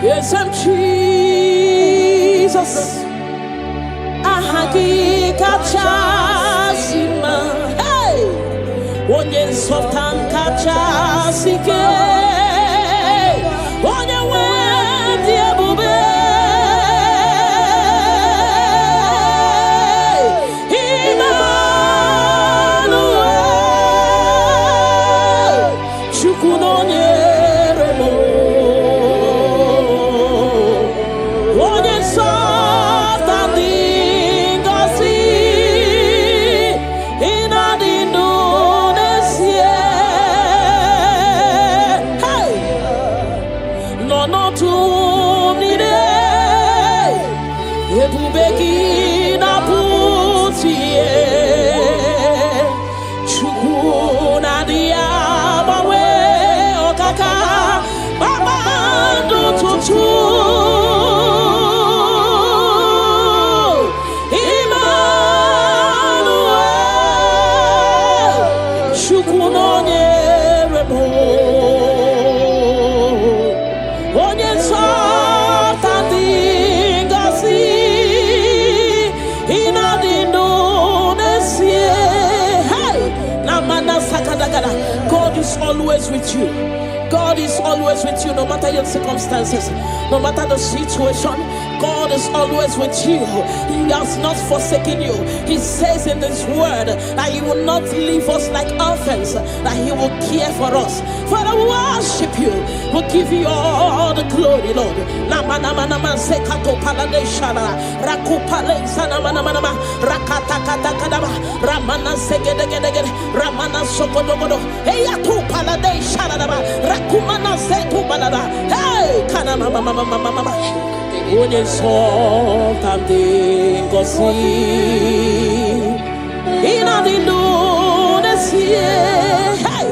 Yes, I'm Jesus. Ahagi kachasima. Hey, onye sultan kachasike. Onye wedi ebube. God is always with you. God is always with you, no matter your circumstances, no matter the situation. God is always with you. He has not forsaken you. He says in His word that He will not leave us like orphans, that He will care for us. Father, we worship you. We'll give you all the glory, Lord. Onye something gosi ina dindu nesie hey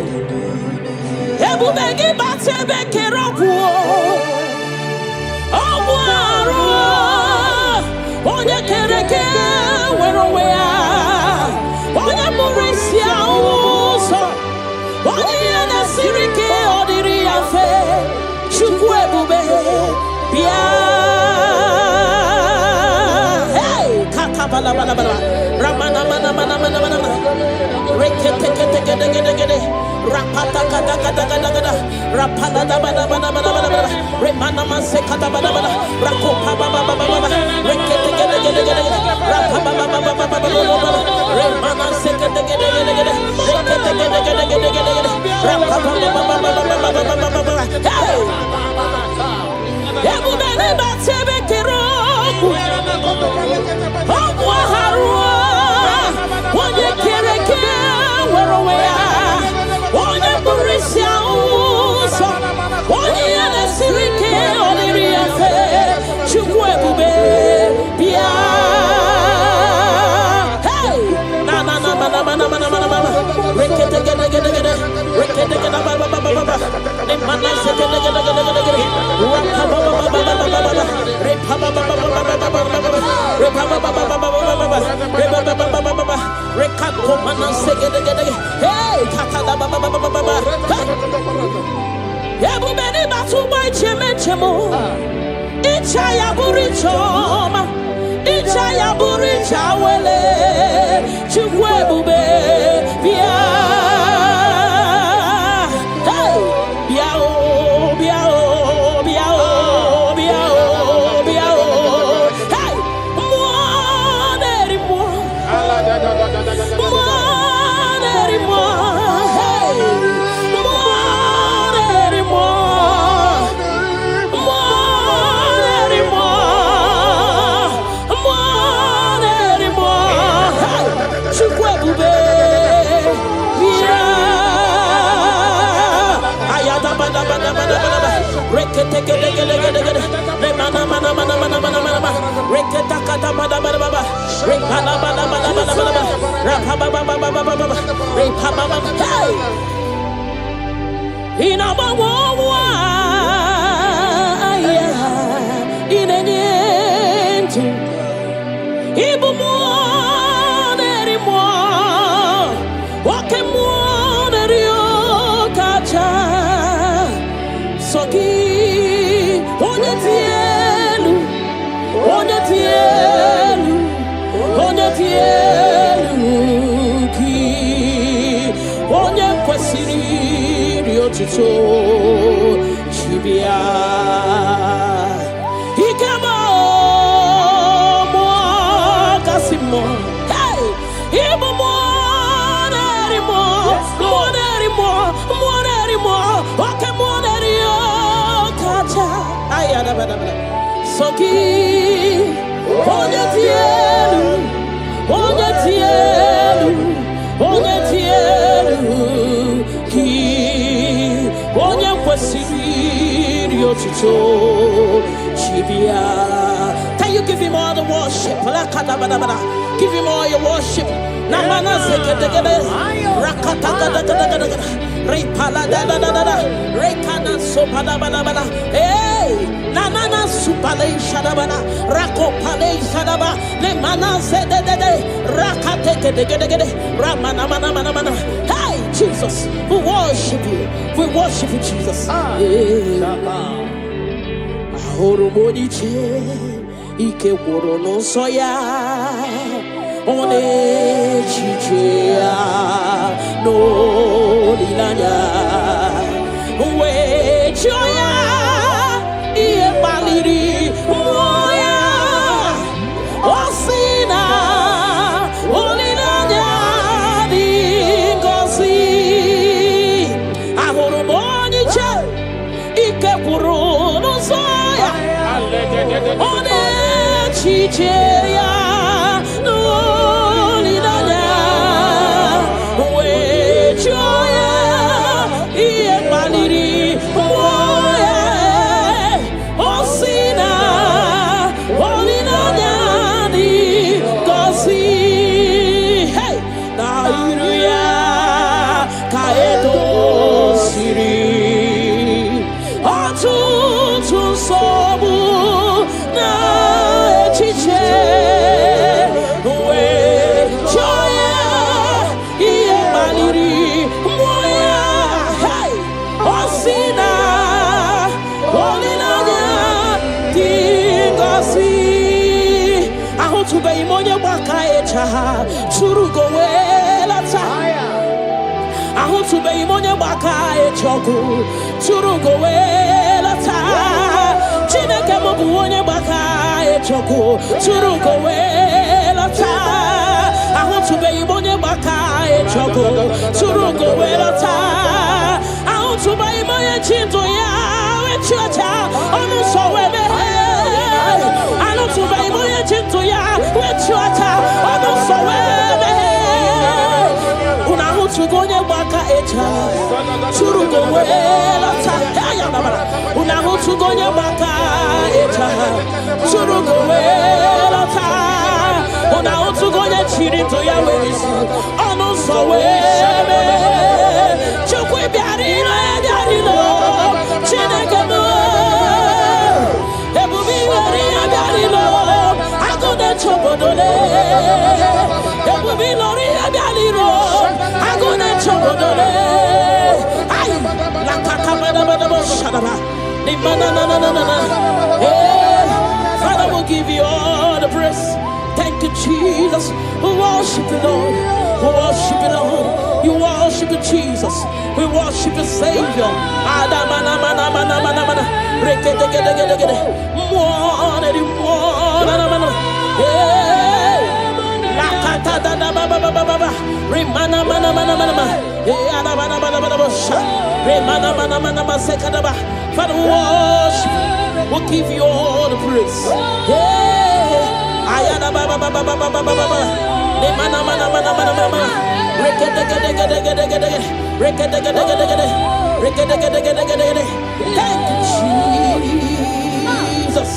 ebu begi batebe keroku ogwaro onye kereke werowea onye murisia uso onye na sirike odiri afe chukwu ebube bia Ramana mana mana mana mana rekete kete kete kete kete rapata kata kata kata kata rapata da bada bada bada bada remana manse kata bada bada rakopa baba baba baba rekete kete kete kete rapapa baba baba baba remana se kete kete kete kete rekete kete kete kete kete rapapa baba baba baba baba hey ebu bene batebe kero onye kereke werowea onye burisia uso onye yanesirike oniri afe chukwu ebube bia hey na na na mana mana mana mana mana rekete gede gede gede rekete gede baba baba baba ne mana se gede gede gede gede rapa baba baba baba baba repa baba baba baba baba repa baba baba baba repa baba baba baba rekako mana se gede gede hey kaka baba baba baba ebu beni batu boy cheme chemo icha ya burichoma icha ya buricha wele chukwu ebube bia hey bia o bia o bia o bia o bia o hey Soki, onye tutu chibia ikemo mo kasimo hey ibo mo nerimo okay mo nerio kacha ayada bada soki onye tielu ki onye kwesiri otuto chibia. Can you give him all the worship? Give him all your worship. Namana sekedegede rakata repala da rekana sopada bana hey nanana supale shadabana rakopale shadaba le mana zedede rakate kedegede ramana mana. Hey Jesus, we worship you Jesus. Ahoro moniche ike woro no soya one chichia no lilanya we joya iye baliri moya osina olilanya dingosi ahoro moniche ike woro no soya one chichia Churugo welata ahutube imonya baka echoku churugo welata chineke mobu onye baka echoku churugo welata ahutube imonya baka echoku churugo welata ahutube imonya chinto ya wechocha onu sowebe ahutube imonya chinto ya wechocha onu sowebe Unahutugonye baka echa churugo welata unahutugonye baka echa churugo welata unahutugonye chirito ya wezi onu sowebe chukwi biarino chineke mo ebubi wari biarino agode chobodole ebubi lori biarino agone chobodole ay la kakabada shadaba ni manana Father will give you all the praise. Thank you Jesus. We worship you Lord. We worship you Lord. You worship you Jesus. We worship you Savior. Adamana mana rekete Remana Father, we worship. We'll give you all the praise. Ayana baba. Thank you, Jesus.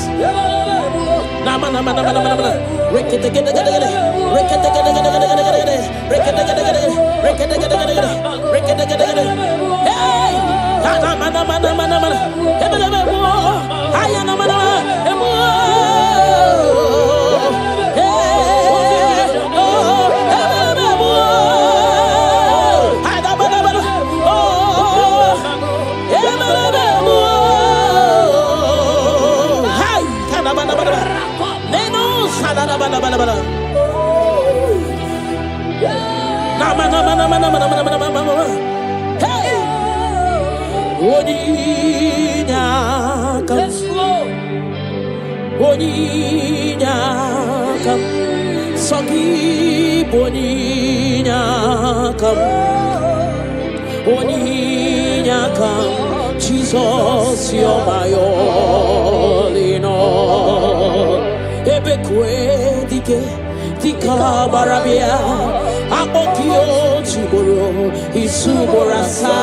Oninyakam. Yes, Lord. Oninyakam. Sogi Boninyakam. Oninyakam. Jesus, you're my all in all. Ebekwe dike dika barabia. Abokio chiboro isuborasa.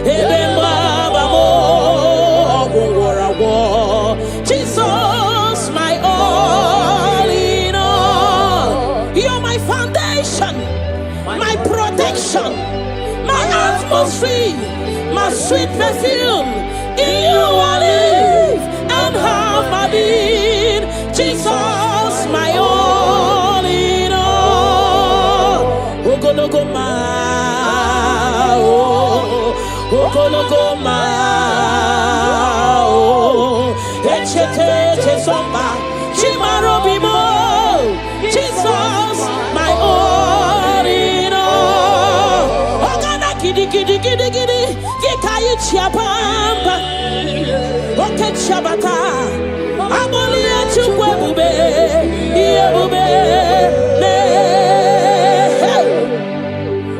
Ebemba babo ogorawo. Jesus, my all in all. You're my foundation, my protection, my atmosphere, my sweet perfume. In you I live and have my being. Jesus, my all in all. Lokogoma, Lokogoma, Echete Chesomba, Chimarobimo. Jesus, my all in all. Ogana kidi kidi kidi kidi, Gikayi Chiapamba, Oke Chabata, Abolia Chukwebube, Yebube,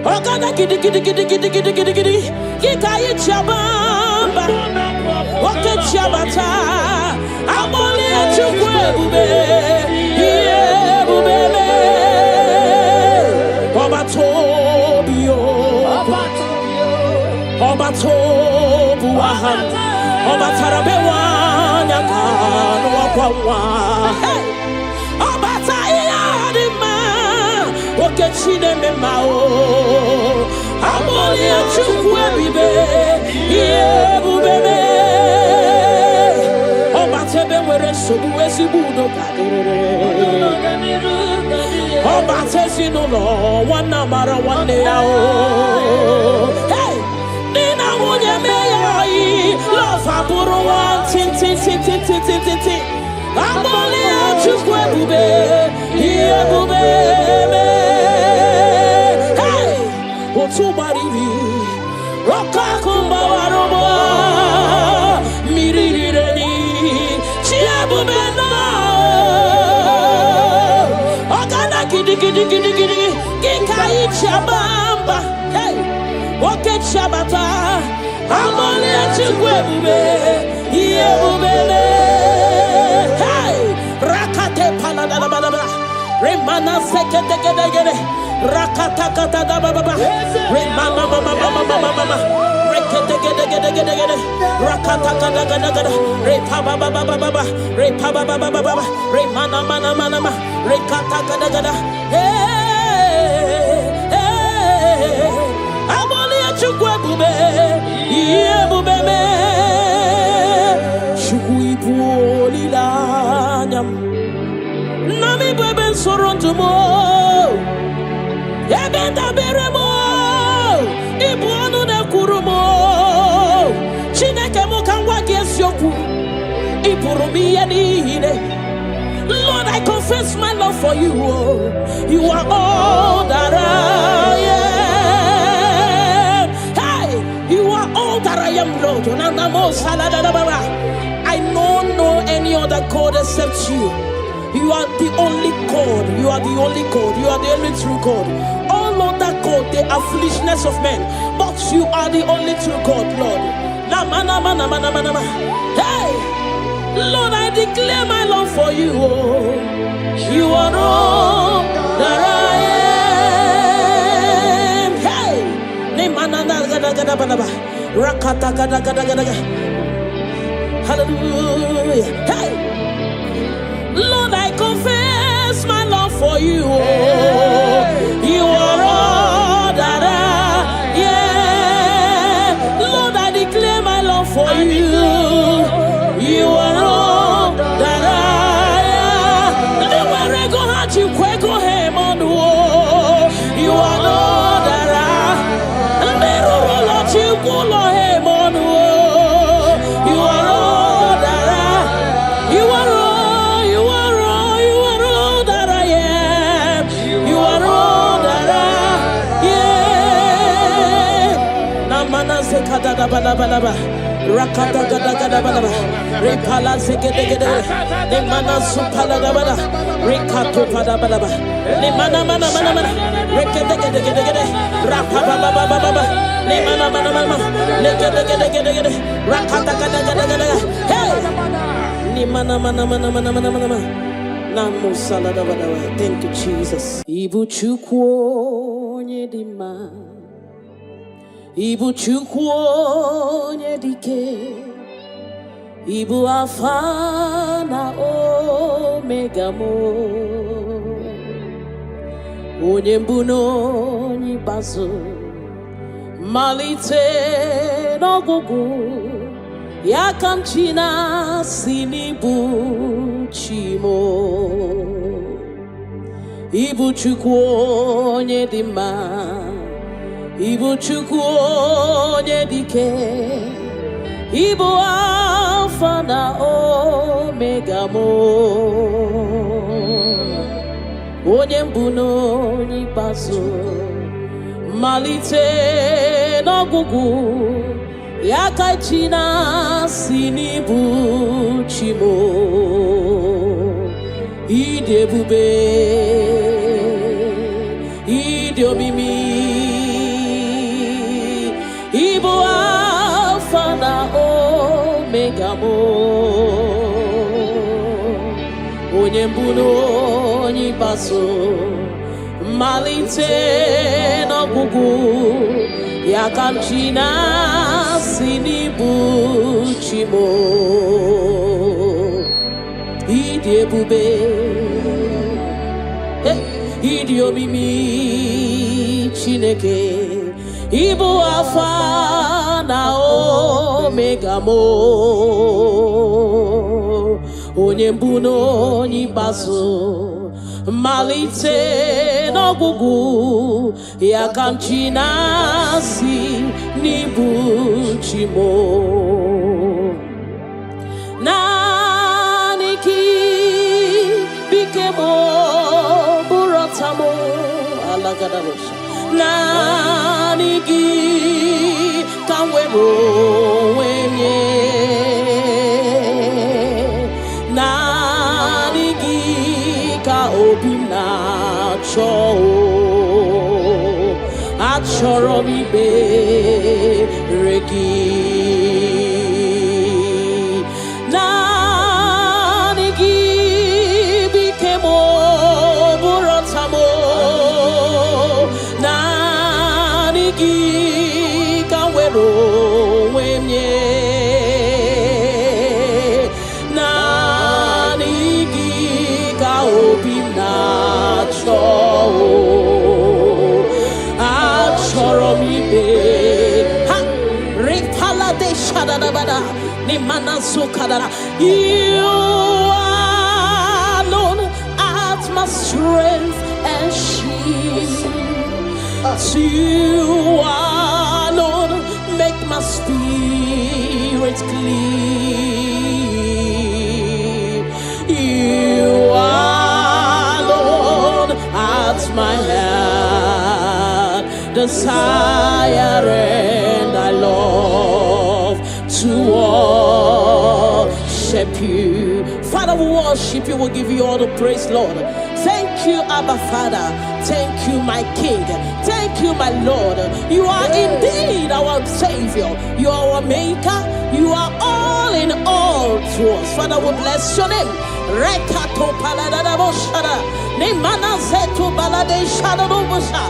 Ogana kidi kidi kidi kidi kidi kidi kidi, Gikayi Chabamba, Oke Chabata, Abolia Chukwebube, Yebube, Obatobio, Obatobu Aham, Obatarabewa, Yakan, Wapawa, Obatayadima, Okechine Memao, Amolia Chukwebe, Yebube, Obatebe were Subuesi Budo, Obatesino, one number one day. Hey! Nina Munya May, love Aburo one, tin. Amolia Chukwebe, Yebube. Hey! Otubari, Rokakumba Warobo, Mirireni, Chiabumena, Ogana Kidi, Gikai Chabamba, hey! Oke Chabata, Amolia Chukwebe, Yebube, hey! Rakate Paladababa, Remana Sekete, Rakata Baba, Remana Mama, Rekete, Rakata Repaba, Remana Mana, Rekata, hey, Amolia Chukwebe, Yebube, Chukwipulilanyam, Nami Beben Sorontumo, Ebenda Beremo, Ibuanu de Kurumo, Chineke Mokangwa Gesyoku, Ipurumi Yanine. Lord, I confess my love for you. You are all that I am. Hey, you are all that I am, Lord. I don't know any other God except you. You are the only God. You are the only God. You are the only true God. All other God, they are foolishness of men. But you are the only true God, Lord. Hey, Lord, I declare my love for you. You are all that I am. Hey, hallelujah. Hey, Lord, I confess my love for you. You are all that I am. Lord, I declare my love for you. You are all that I am. Nowhere go hard you kweko him on the wall. You are all that I am. Never let you go him on the wall. You are all that I am. kata gada gada bada. Repala zegede gede. Ne mana supala da bada. Rekato pada bada bada. Ne mana mana mana mana. Rekede gede gede gede. Rapa baba baba baba. Ne mana mana mana. Ne gede gede gede gede. Rakata gada gada gada. Hey. Ne mana mana mana mana mana mana. Namo salada bada. Thank you, Jesus. Ibu chukwu nyedima. Ibu chukwu nyedike. Ibu Alpha na Omega mo. Onye mbụ n'onye ikpeazụ, malite n'ọgwụgwụ, ya ka m chi na-asị n'ịbụ chi mo. Ịbụ Chukwu onye dị mma, ịbụ Chukwu onye dị ike, ịbụ Alpha na Omega mo. Onye mbụ n'onye ikpeazụ, malite n'ọgwụgwụ, ya ka chi na-asị n'ịbụ chi mo. Ịdị ebube, ịdị omimi, ịbụ Alpha na Omega mo. Onye mbụ n'onye ikpeazụ, malite n'ọgwụgwụ, ya ka m chi na-asị n'ịbụ chi mo. Ịdị ebube, ịdị omimi Chineke, ịbụ Alpha na Omega mo. Onye mbụ n'onye ikpeazụ, malite n'ọgwụgwụ, ya ka m chi na-asị n'ịbụ chi mo. Naanị gị bike mo bụrụ ọta mo alagadabosha. Naanị gị ka m were onwe nye. Naanị gị ka obi m na-achọ. Achọrọ m ikpere gị. Naanị gị bike mo bụrụ ọta mo. Naanị gị ka m were onwe m nye. Naanị gị ka obi m na-achọ. Achọrọ m ikpe. Ha! Repala de shadadabada. Nimana sukadara. You alone art my strength and shield. You alone make my spirit clean. You alone art my heart desire, and I love to worship you. Father, we worship you. We'll give you all the praise, Lord. Thank you, Abba Father. Thank you, my King. Thank you, my Lord. You are indeed our Savior. You are our Maker. You are all in all to us. Father, we bless your name. Rekato paladadaboshada. Nemana zetu balade shadadobosha.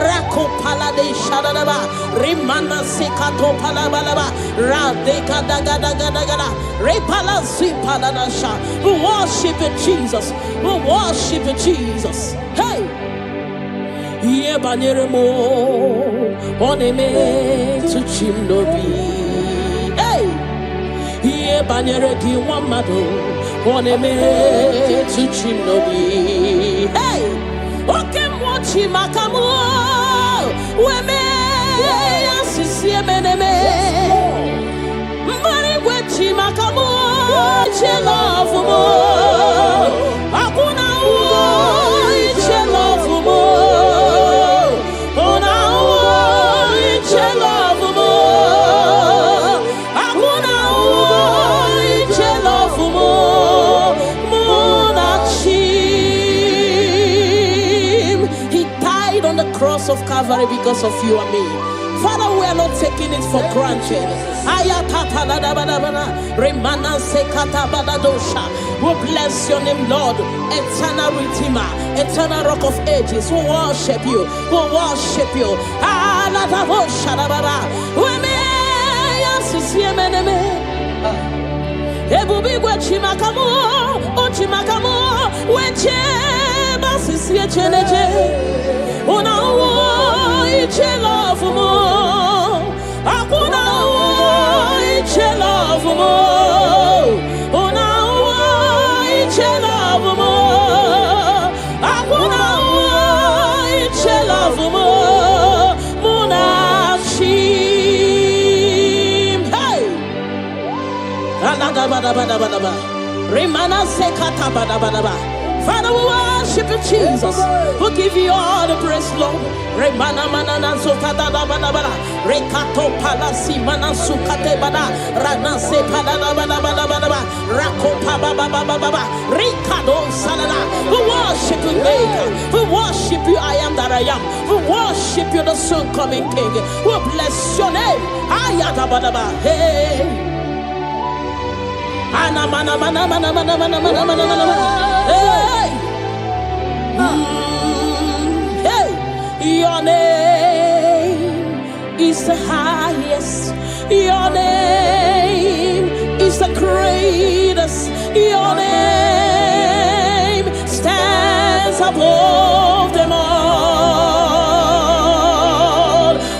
Rako palade shadadaba. Rimana sekato palabalaba. Radeka dagadagada. Repala zipaladasha. We worship you, Jesus. We worship you, Jesus. Hey! Ye banyere mo oneme tuchim nobi. Hey! Ye banyere ki wamado oneme tuchim nobi. Hey! Oke mwachi makamu weme yasisi emeneme. Mbari wechi makamu chelofu mo. Akuna uo chelofu mo. Ona uo chelofu mo. Akuna uo cross of Calvary because of you and me. Father, we are not taking it for granted. We bless your name, Lord. Eternal Redeemer, eternal Rock of Ages. We worship you. We worship you. Ebubigwe chimakamu, ochimakamu, weche basisi echeneche. Una uo iche love mo, akuna uo iche love mo. Una uo iche love mo, akuna uo iche love mo. Remana sekata bada bada ba. Father, we worship you, Jesus. We give you all the praise, Lord. Remana manana sokata bada bada. Rekato palasi mana sukate bada. Rana se bada bada bada bada. Rako pa baba baba baba. Rikado salala. We worship you, Maker. We worship you, I am that I am. We worship you, the soon coming King. We bless your name. Ayata bada ba. Hey. Hey, your name is the highest. Your name is the greatest. Your name stands above them all.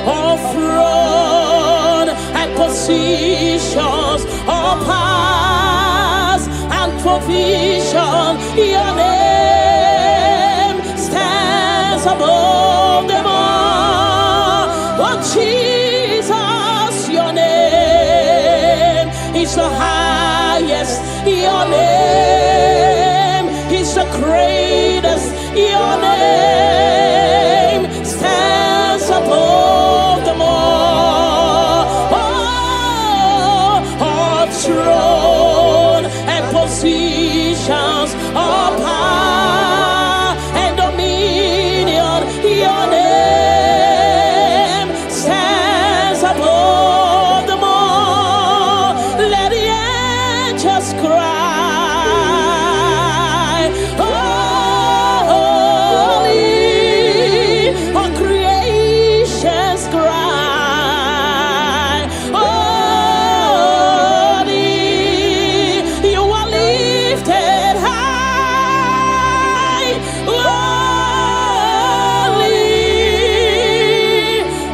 All throne and positions, all powers and provision. Your name stands above them all. Oh Jesus, your name is the highest. Your name is the greatest. Your name stands above them all. All throne and positions, all power and dominion. Your name stands above them all. Let the angels cry, holy. All creations cry, holy. You are lifted high, holy,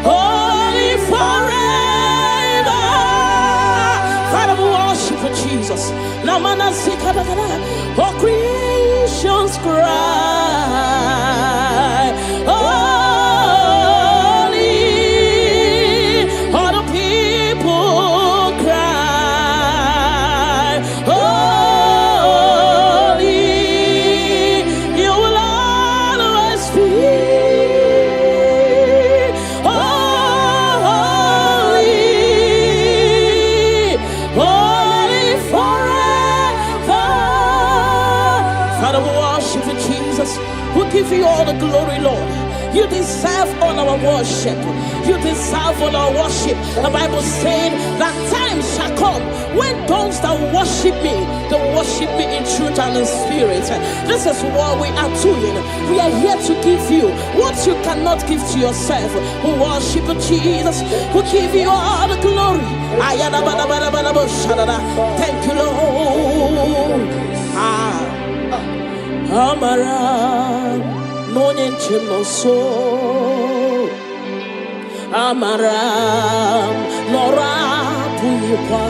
holy forever. Father, we worship you, Jesus. Namana sikadagada. All creations cry, holy. All the people cry, holy. You will always be holy, holy forever. Father, we worship you, Jesus. We give you all the glory, Lord. You deserve all our worship. You deserve all our worship. The Bible said that time shall come when those that worship me, they worship me in truth and in spirit. This is what we are doing. We are here to give you what you cannot give to yourself. We worship you, Jesus. We give you all the glory. Thank you, Lord. Amara, Monie Chimoso. Amara, Nora Puyupa.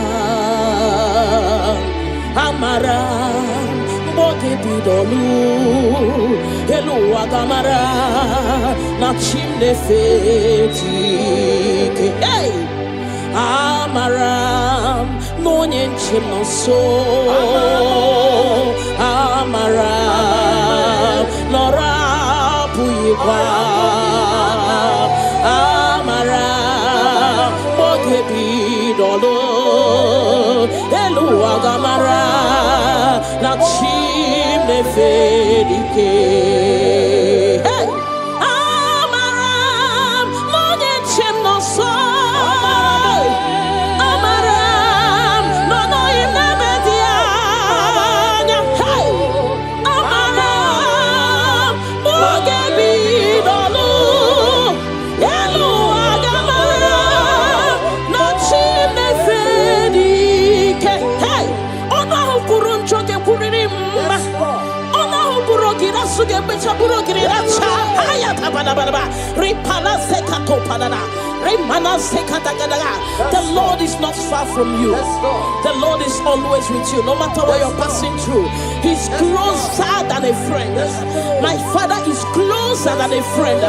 Amara, Bote Bidolu. Hello, Agamara, Nachimne Feti. Hey! Amaram, Monie Chimoso. Amaram, Nora Puyupa. Amaram, Bote Bidolu. Hello, Agamara, Nachimne Feti. Hey! Amaram. The Lord is not far from you. The Lord is always with you, no matter what you're passing through. He's closer than a friend. My Father is closer than a friend.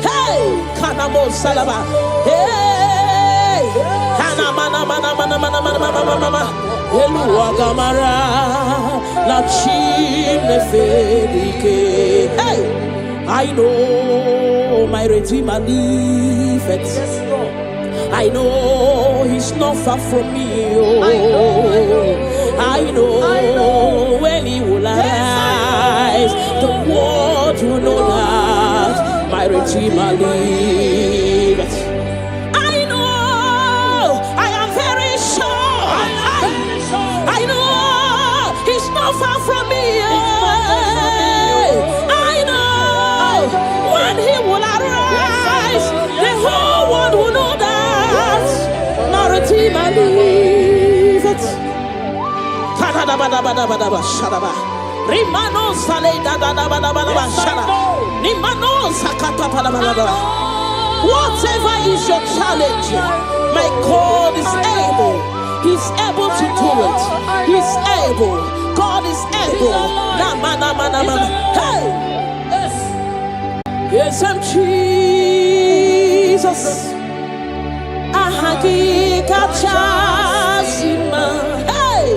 Hey, Kanamo Salaba. Hey, Eluagamara, la chine fedike. Hey, I know my Redeemer liveth. I know He's not far from me. Oh, I know when He will arise, the world will know that my Redeemer liveth. Far from me, I know when He will arise, the whole world will know that my Redeemer liveth. Whatever is your challenge, my God is able. He's able to do it. He's able. God is able. Hey! Yes, I'm Jesus. Ahagika chasima. Hey!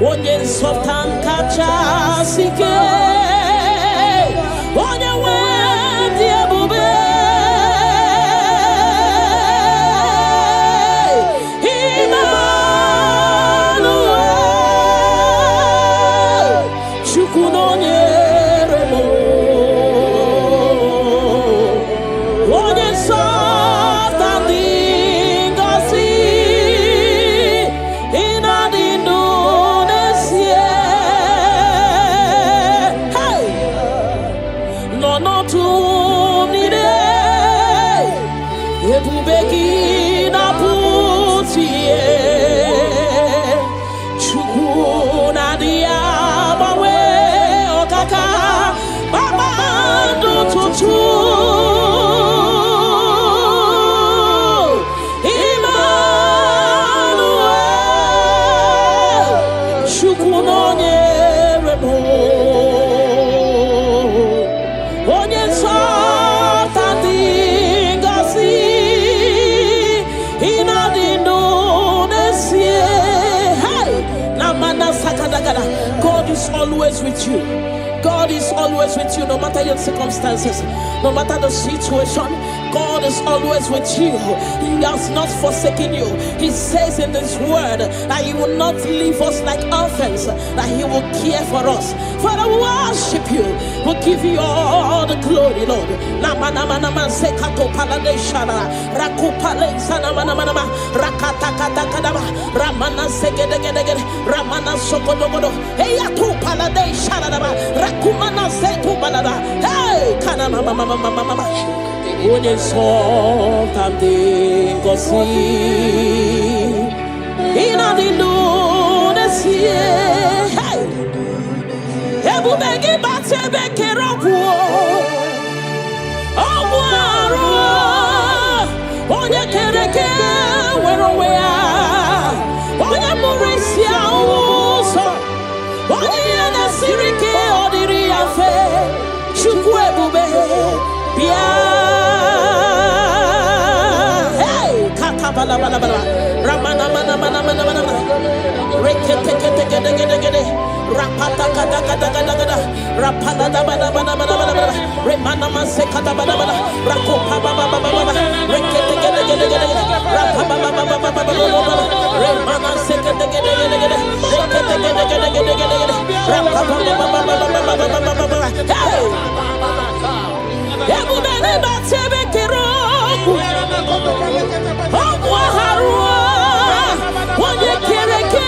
Onye softan kachasike. Onye wendi ebube. God is always with you. God is always with you, no matter your circumstances, no matter the situation. God is always with you. He has not forsaken you. He says in His word that He will not leave us like orphans, that He will care for us. Father, we worship you. We'll give you all the glory, Lord. Onye something gosi ina dindu nesie hey ebu begi bate bekerobu obwaro onye kereke werowea onye murisia uso onye nasirike odiri afe chukwu ebube bia bala bala bala ramana mana mana mana mana rekete kete kete kete kete rapata kata kata kata kata rapala da bala bala bala bala remana mase kata bala bala rakopa baba baba baba rekete kete kete kete rapapa baba baba baba remana se kete kete kete kete rekete kete kete kete kete rapapa baba baba baba baba hey ebu bene batebe kero onye kereke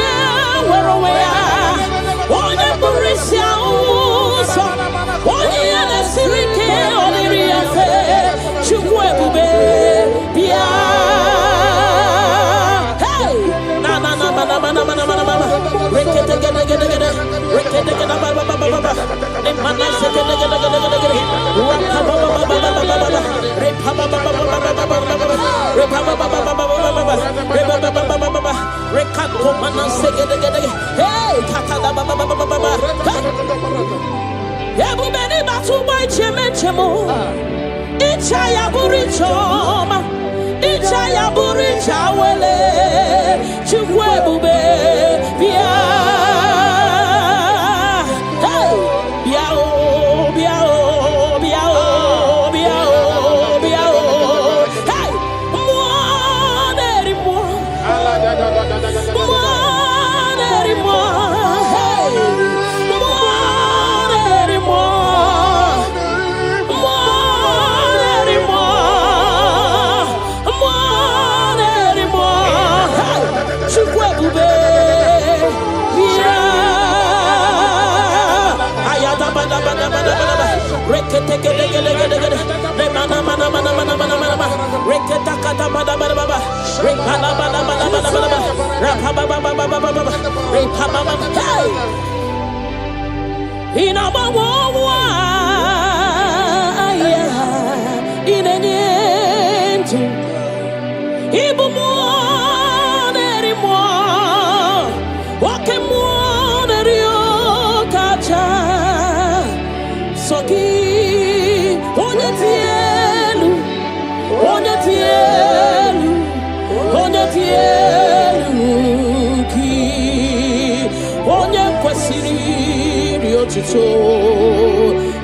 werowea onye burisia uso onye yanesirike oliri afe chukwu ebube bia hey na na na na na ayaburi chawele chukwebube bia hey biao biao biao biao biao hey mo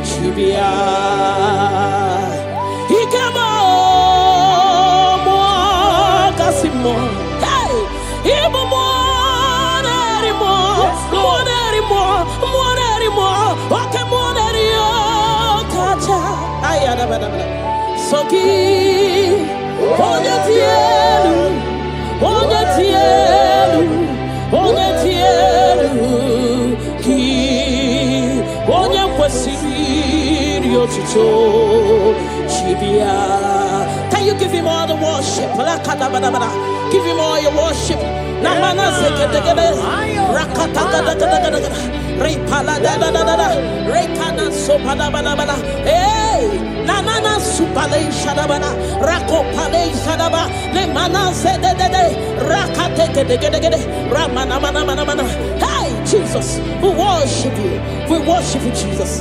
Chibia Ikamo mo kasimo hey ibo mo okay mo rio kacha ayada bada soki onye tielu ki onye kwesiri otuto chibia. Can you give him all the worship? Give him all your worship. Namana sekete rakata repala da rekana sopada bala hey nanana supale shadabana rako pale shadaba le mana sede rakate gede ramana mana hey Jesus, we worship you Jesus.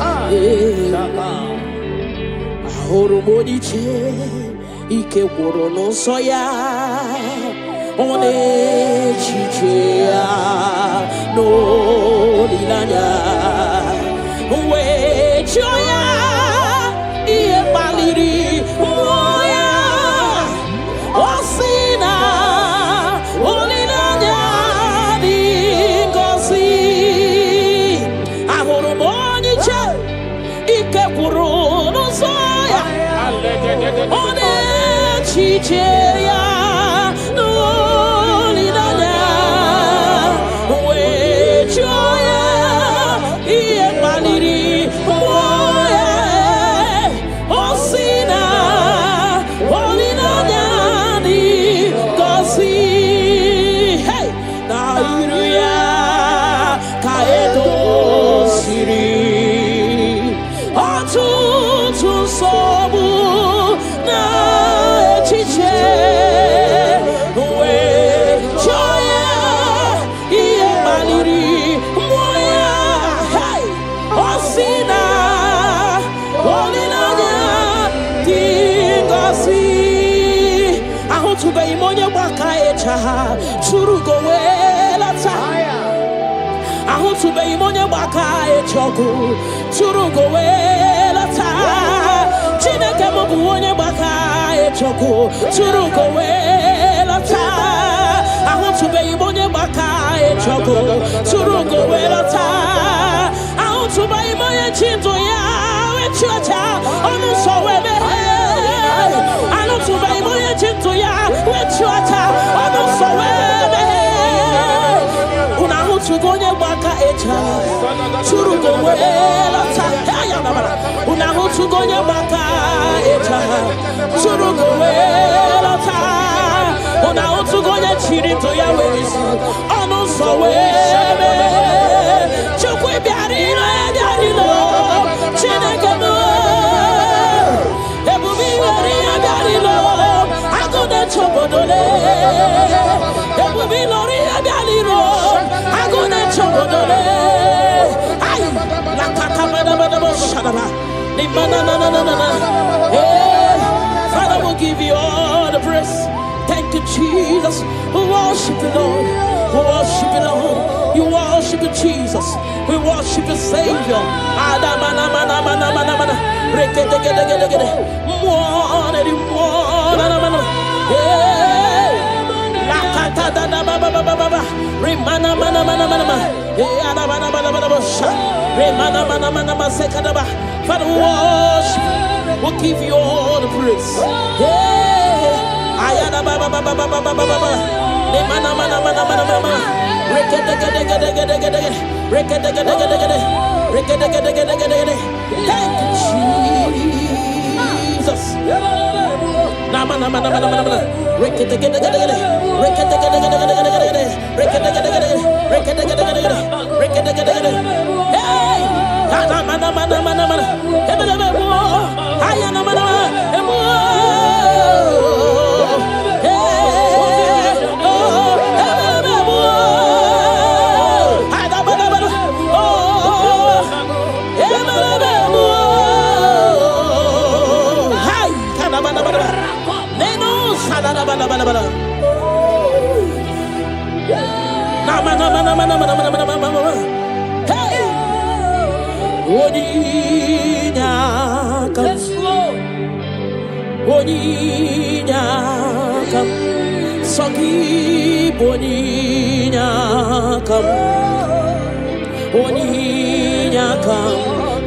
Ahoro moniche ike woro no soya one chichea no lilanya we joya iye baliri moya osina olilanya dingosi ahoro moniche ike woro no soya one chichea Churugo welata ahutube imonye baka echoku churugo welata chineke mobu onye baka echoku churugo welata ahutube imonye baka echoku churugo welata ahutube imonye chinto ya wechocha onu sowebe ahutube imonye chinto ya wechocha onu sowebe unahutugonye baka echa churugo welata unahutugonye baka echa churugo welata unahutugonye chirito ya wezi onu sowebe chukwe biarilo chineke mo ebubi wari biarilo agode chobodole ebubi lori biarilo agode chobodole ay la kata shadaba ni mana na Father will give you all the praise. Thank Jesus. We worship you, Lord. We worship you, Lord. You worship you, Jesus. We worship you, Savior. Father, we worship. We'll give you all the praise. Thank you, Jesus.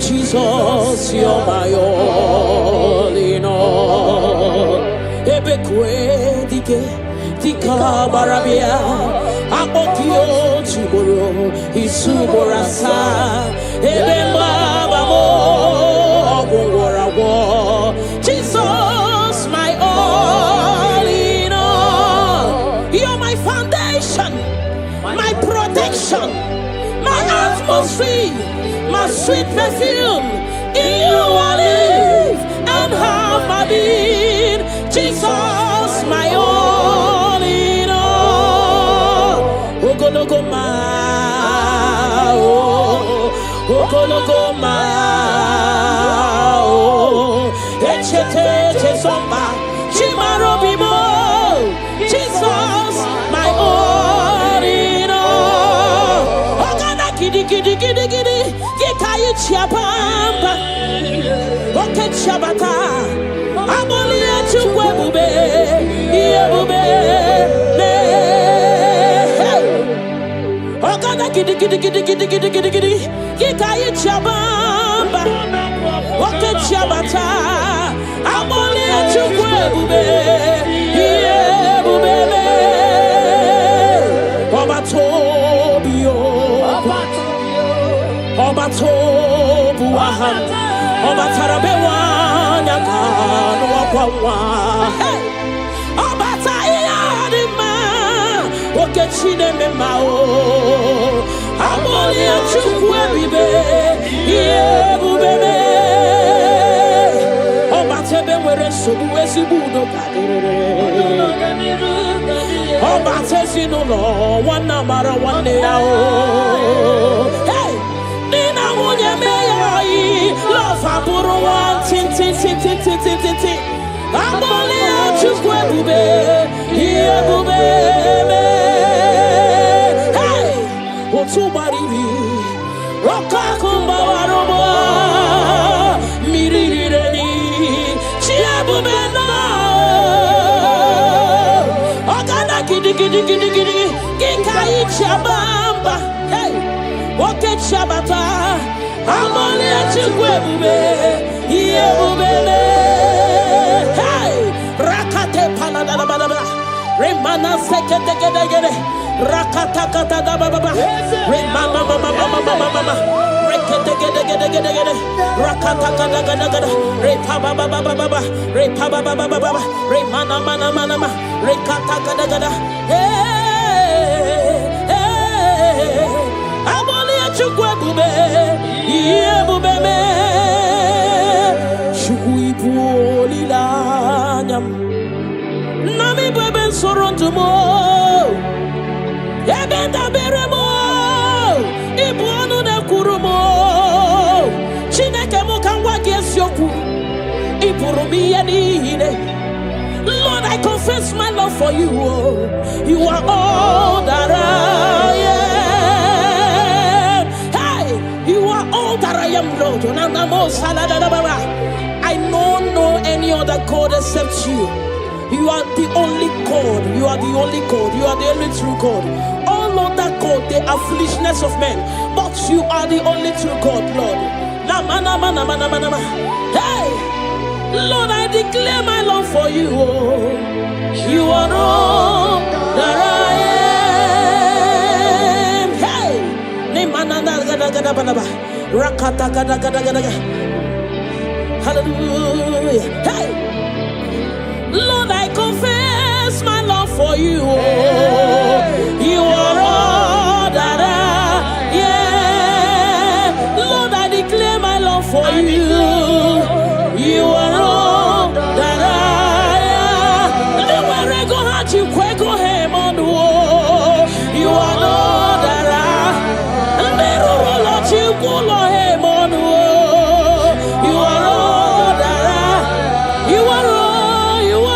Jesus, you're my all in all. Tika barabia, akokio chiboro, isuborasa, ebemabamo, ogorawo. Jesus, my all in all. You're my foundation, my protection, my atmosphere, my sweet perfume. In you I live and have my being. Jesus, my all in all. Lokogoma, Lokogoma, Echete Chesomba, Chimarobimo. Jesus, my all in all. Ogana kidi kidi kidi kidi, Gikayi Chiapamba, Oke Chabata. Amolia chukwe iebube me. Ogana kidi kidi kidi kidi kidi kidi kidi, Gikayi Chabamba, Oke Chabata. Amolia chukwe iebube me. Obatobio, Obatobuahan, Obatarabewa. Hey, Obatayadima, Okechine Memao, Amolia Chukwebibe, Yebubebe, Obatebe were Subuesibudo, Obatesino, one number one day. Hey, Nina Munyamei, Love Aburo, tin. Amolia Chukwebibe, Yebubebe. Hey, Otubaribi, Rokakumba Waroba, Mirireni, Chiabubena, Ogana Gidi, Gikayi Chabamba, hey, Oke Chabata, Amolia Chukwebibe, Yebubebe. Hey, Rakate Paladababa, Remana Sekete, Rakatakata Baba, Remama Mama, Rekete, Rakatakata, Repaba Baba, Remana Mana, Rekatakata. Hey, Amolia Chukwebibe, Yebubebe. Nami beben sorontumo, ebenda beremo, ibuanu ne kurumo, chineke mukangwa gesyoku, ipurumi yenine. Lord, I confess my love love for you. You are all that I am. Hey, you are all that I am, Lord. I don't know any other God except you. You are the only God. You are the only God. You are the only true God. All other God, they are foolishness of men. But you are the only true God, Lord. Hey, Lord, I declare my love for you. You are all that I am. Hey, hallelujah. Hey, Lord, I confess my love for you. You are all that I am. Lord, I declare my love for you. You are all that I am. You are all that I am. You are all that I am. You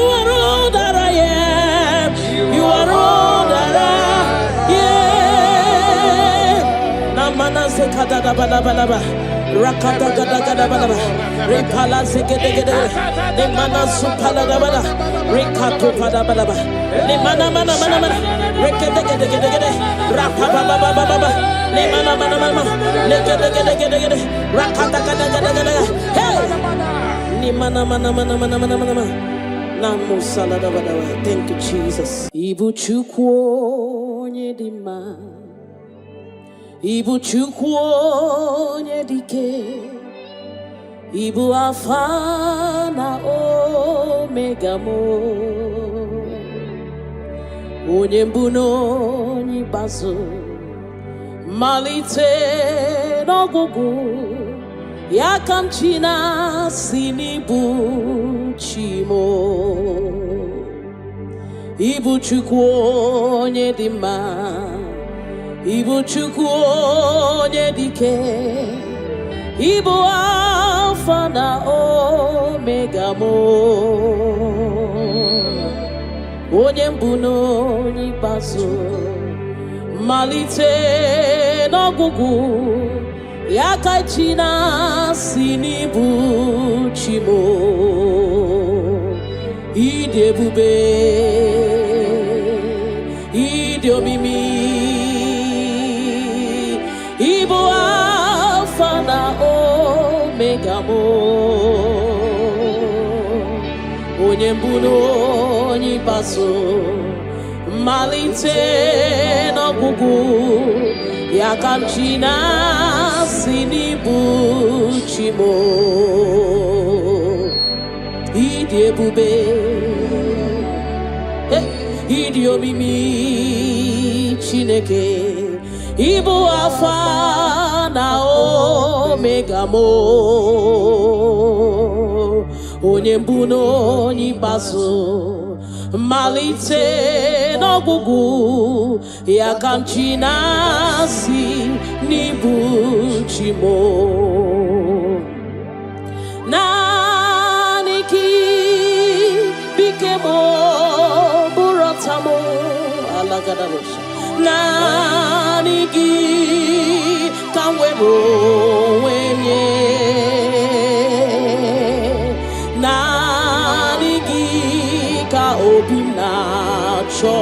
are all that I am. You are all that I am. Namana sekada balaba. Rakata gada gada balaba. Repala sekede gede. Nemana supala balaba. Rekato pada balaba. Nemana mana mana mana. Rekede gede gede gede. Rapapa baba baba. Nemana mana mana. Lekede gede gede gede. Rakata gada gada gada. Hey. Nemana mana mana mana mana mana. Namu salada balaba. Thank you, Jesus. Ibu chukwo nyedima. Ibu chukwu onye dike, Ibu Alpha na Omega mo, onye mbụ na onye ikpeazụ, malite n'ọgwụgwụ, ya ka m chi na-asị n'ibu chi mo. Ibu chukwu onye dị mma, Ibu chukwu onye dike, Ibu Alpha na Omega mo, onye mbụ na onye ikpeazụ, malite n'ọgwụgwụ, ya ka chi na-asị n'ibu chi mo. Ịdị ebube, ịdị omimi, Ibu Alpha na Omega mo, onye mbụ na onye ikpeazụ, malite n'ọgwụgwụ, ya ka m chi na-asị n'ibu chi mo. Ịdị ebube, ịdị omimi Chineke, Ibu Alpha na Omega mo, onye mbụ na onye ikpeazụ, malite n'ọgwụgwụ, ya ka m chi na-asị n'ibu chi mo. Naanị gị bike mo bụrụ ọta mo alagadabosha. Naanị gị ka m were onwe m nye. Naanị gị ka obi m na-achọ.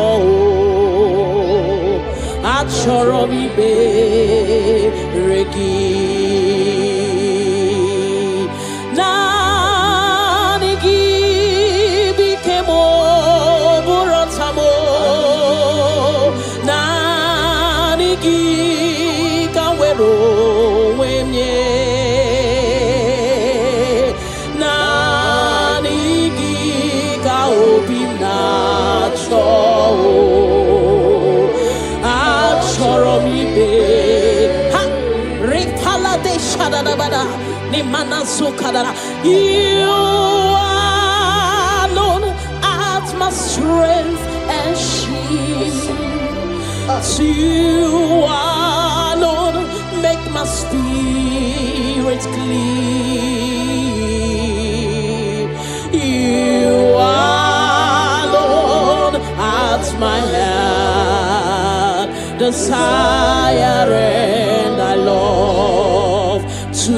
Achọrọ m ikpere gị. Naanị gị bike m bụrụ ọta m. Naanị gị ka m were onwe m nye. Naanị gị ka obi m na-achọ. Achọrọ m ibe ha ripala de shadadabada ni manasu kadara. You alone art my strength and shield. You alone make my spirit clean. You alone my heart desire, and I love to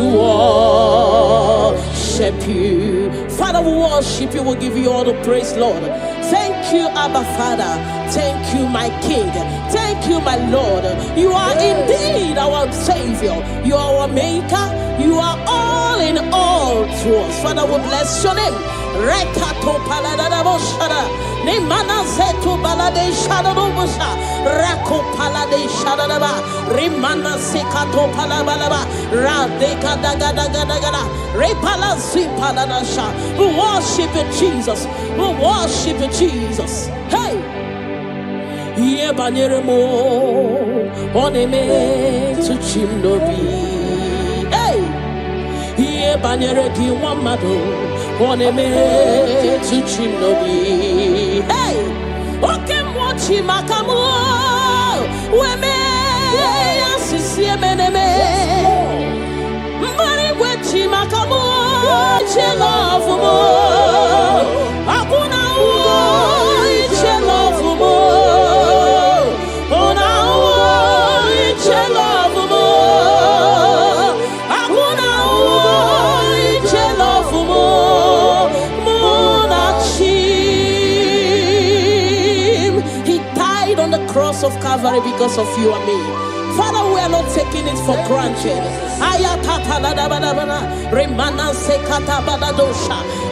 worship you. Father, we worship you. We'll give you all the praise, Lord. Thank you, Abba Father. Thank you, my King. Thank you, my Lord. You are indeed our Savior. You are our Maker. You are all in all to us. Father, we bless your name. Rekato paladabo shada. Nemana zetu balade shada robusha. Rako palade shada daba. Rimana sekato palabalaba. Radeka daga daga daga. Repala zipaladasha. We worship you, Jesus. We worship you, Jesus. Hey! Ye baniremo oneme to chimnobi. Hey! Ye banere ki wamado oneme to chimnobi. Hey! Oke mochi makamu weme asisi meneme. Mari wechi makamu chelofumo. Akuna chelofumo. Cross of Calvary because of you and me. Father, we are not taking it for granted.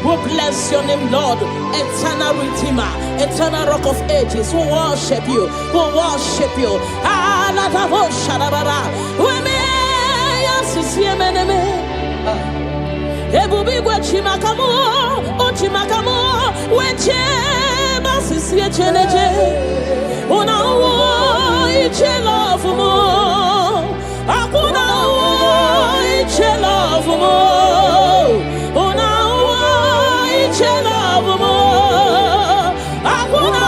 We bless your name, Lord. Eternal Redeemer, eternal Rock of Ages. We worship you. We worship you. Una iche love mo, akuna iche love mo. Una iche love mo, akuna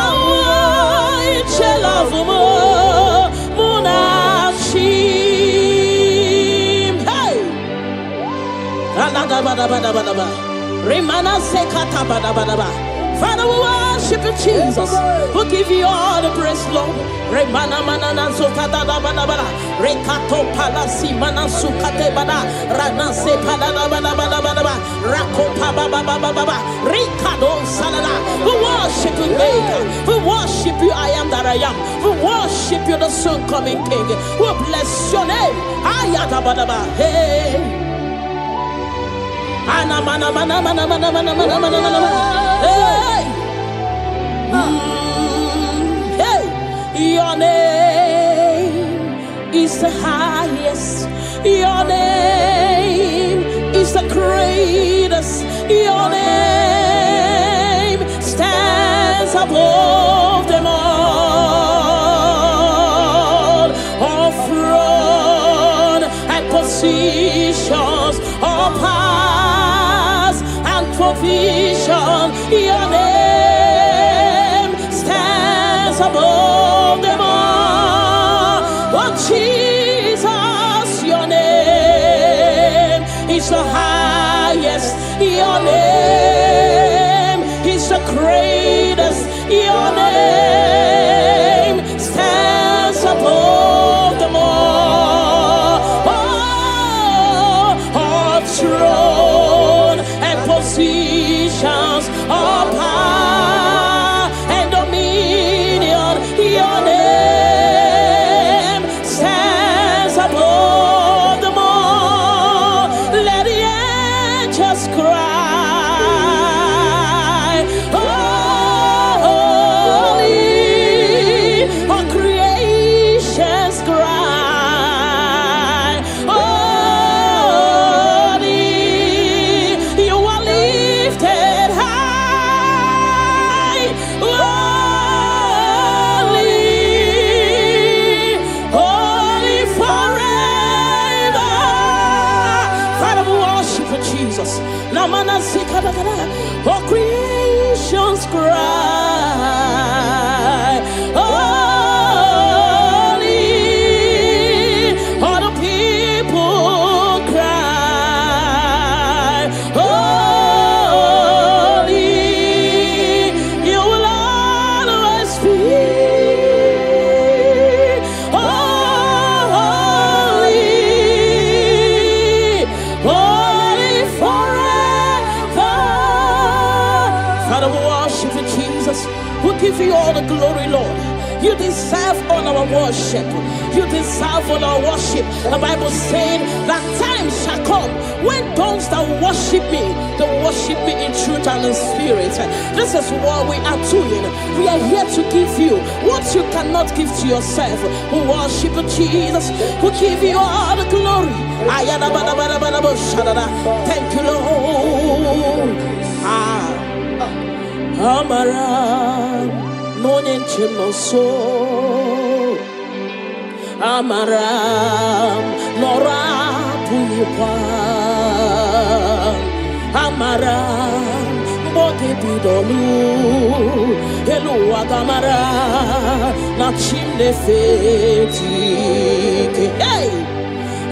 iche love mo. Muna chim, hey. Alada bada bada bada bada. Remana sekata bada bada bada. Father, we worship you, Jesus. We give you all the praise, Lord. Remana manana zokata da bana bana. Rekato palasi mana sukate bana. Rana se palana bana bana bana bana. Rako pa ba ba ba ba ba ba. Rikado salana. We worship you, Maker. We worship you, I am that I am. We worship you, the soon coming King. We bless your name. Ayata bana bana. Hey. Ana mana mana mana mana mana mana mana mana. Hey, hey, your name is the highest. Your name is the greatest. Your name stands above them all. All throne and positions, all powers and provision. Your name stands above them all. Oh Jesus, your name is the highest. Your name is the greatest. Your name stands above them all. Oh, all throne and positions, all power and dominion. Your name stands above them all. Let the angels cry. We give you all the glory, Lord. You deserve all our worship. You deserve all our worship. The Bible saying that time shall come when those that worship me, they worship me in truth and in spirit. This is what we are doing. We are here to give you what you cannot give to yourself. We worship Jesus. We give you all the glory. Thank you, Lord. Amara no nyenchemo so Amara nora puyipa Amara boge bidolu Elu agamara na chimne feti Hey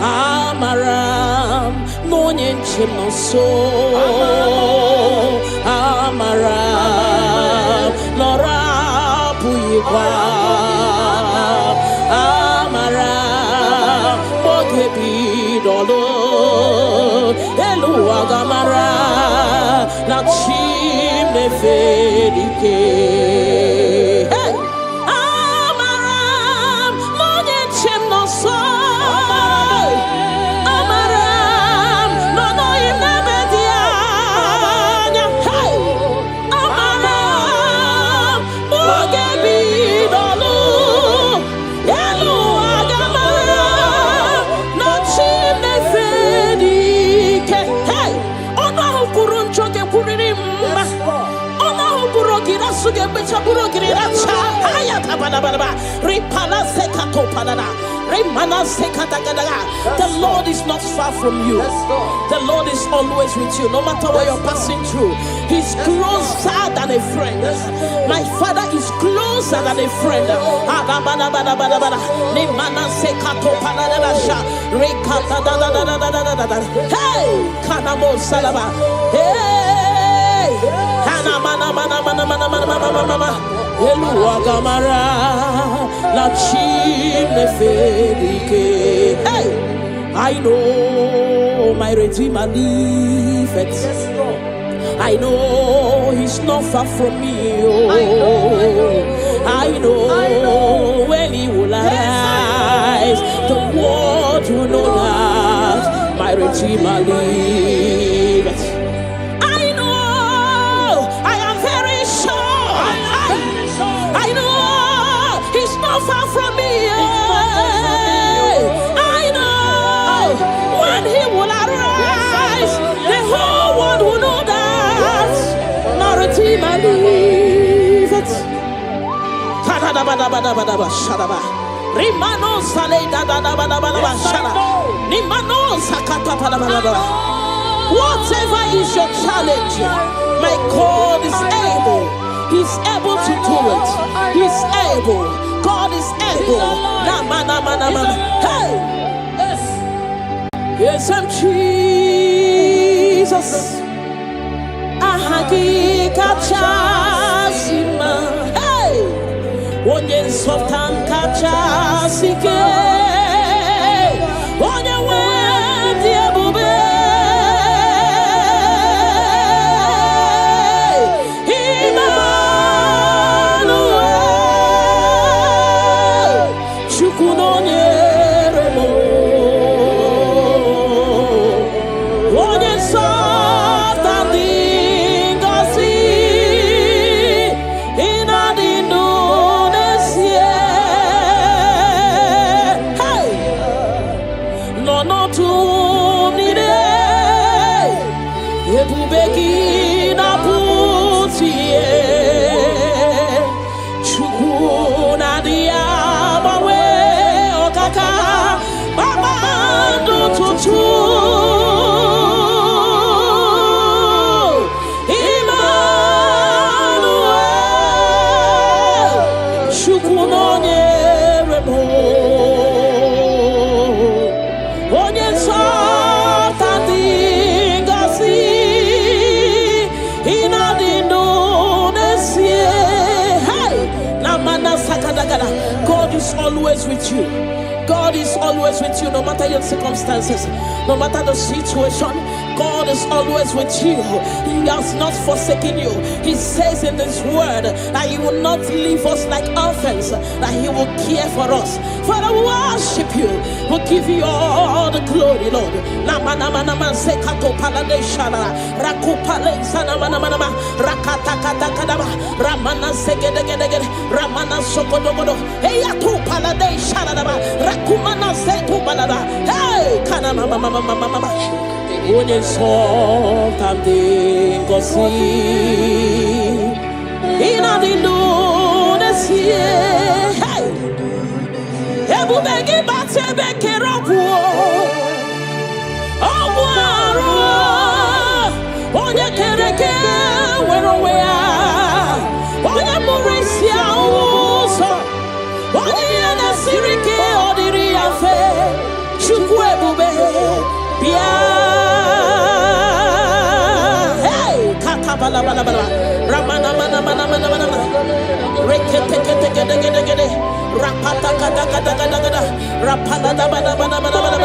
Amara no nyenchemo so Amara Nora Puyipa Amara Bogebi Dolo Elu Agamara Na Chime Fedike Hey Amara Monye Chem no so Amara No no Imebedia Hey Amara Bogebi Dolo Elu Agamara Na Chime Fedike Hey Ona Kurun Choke Kuririmba Ona Burogira Suge Becha Burogira Haya Tabanaba Ripala Sekato Panana Remana Sekatagadaga. The Lord is not far from you. The Lord is always with you, no matter what you're passing through. He's closer than a friend. My Father is closer than a friend. Remana Sekato Panana Rekata. Hey, Kanamo Salaba. Hey, Hana Mana. Eluagamara la chime fedike. Hey, I know my Redeemer liveth. I know He's not far from me. Oh, I know when He will arise, the world will know that my Redeemer liveth. I know, I am very sure. I know He's not far from me. I know when He will arise, the whole world will know that my Redeemer liveth. Rimano sale da Nimano sakata. Whatever is your challenge, my God is able. He's able to do it. He's able. God is able. Hey! Yes, I'm Jesus. Ahagi kachasima. Hey! Onye softan kachasike. Onye wendi ebube. is always with you. God is always with you, no matter your circumstances, no matter the situation. God is always with you. He has not forsaken you. He says in His word that He will not leave us like orphans, that He will care for us. Father, we worship you. We'll give you all the glory, Lord. Onye something go see in a lunacy. Hey, Ebu begi bate beke rapu. Obuaro, onye kereke weroya, onye murisia uso, onye na sirike odiri afe, chukwu ebube bia. Ramana mana mana mana mana rekete kete kete kete kete rapata kata kata kata kata rapala da bana bana bana bana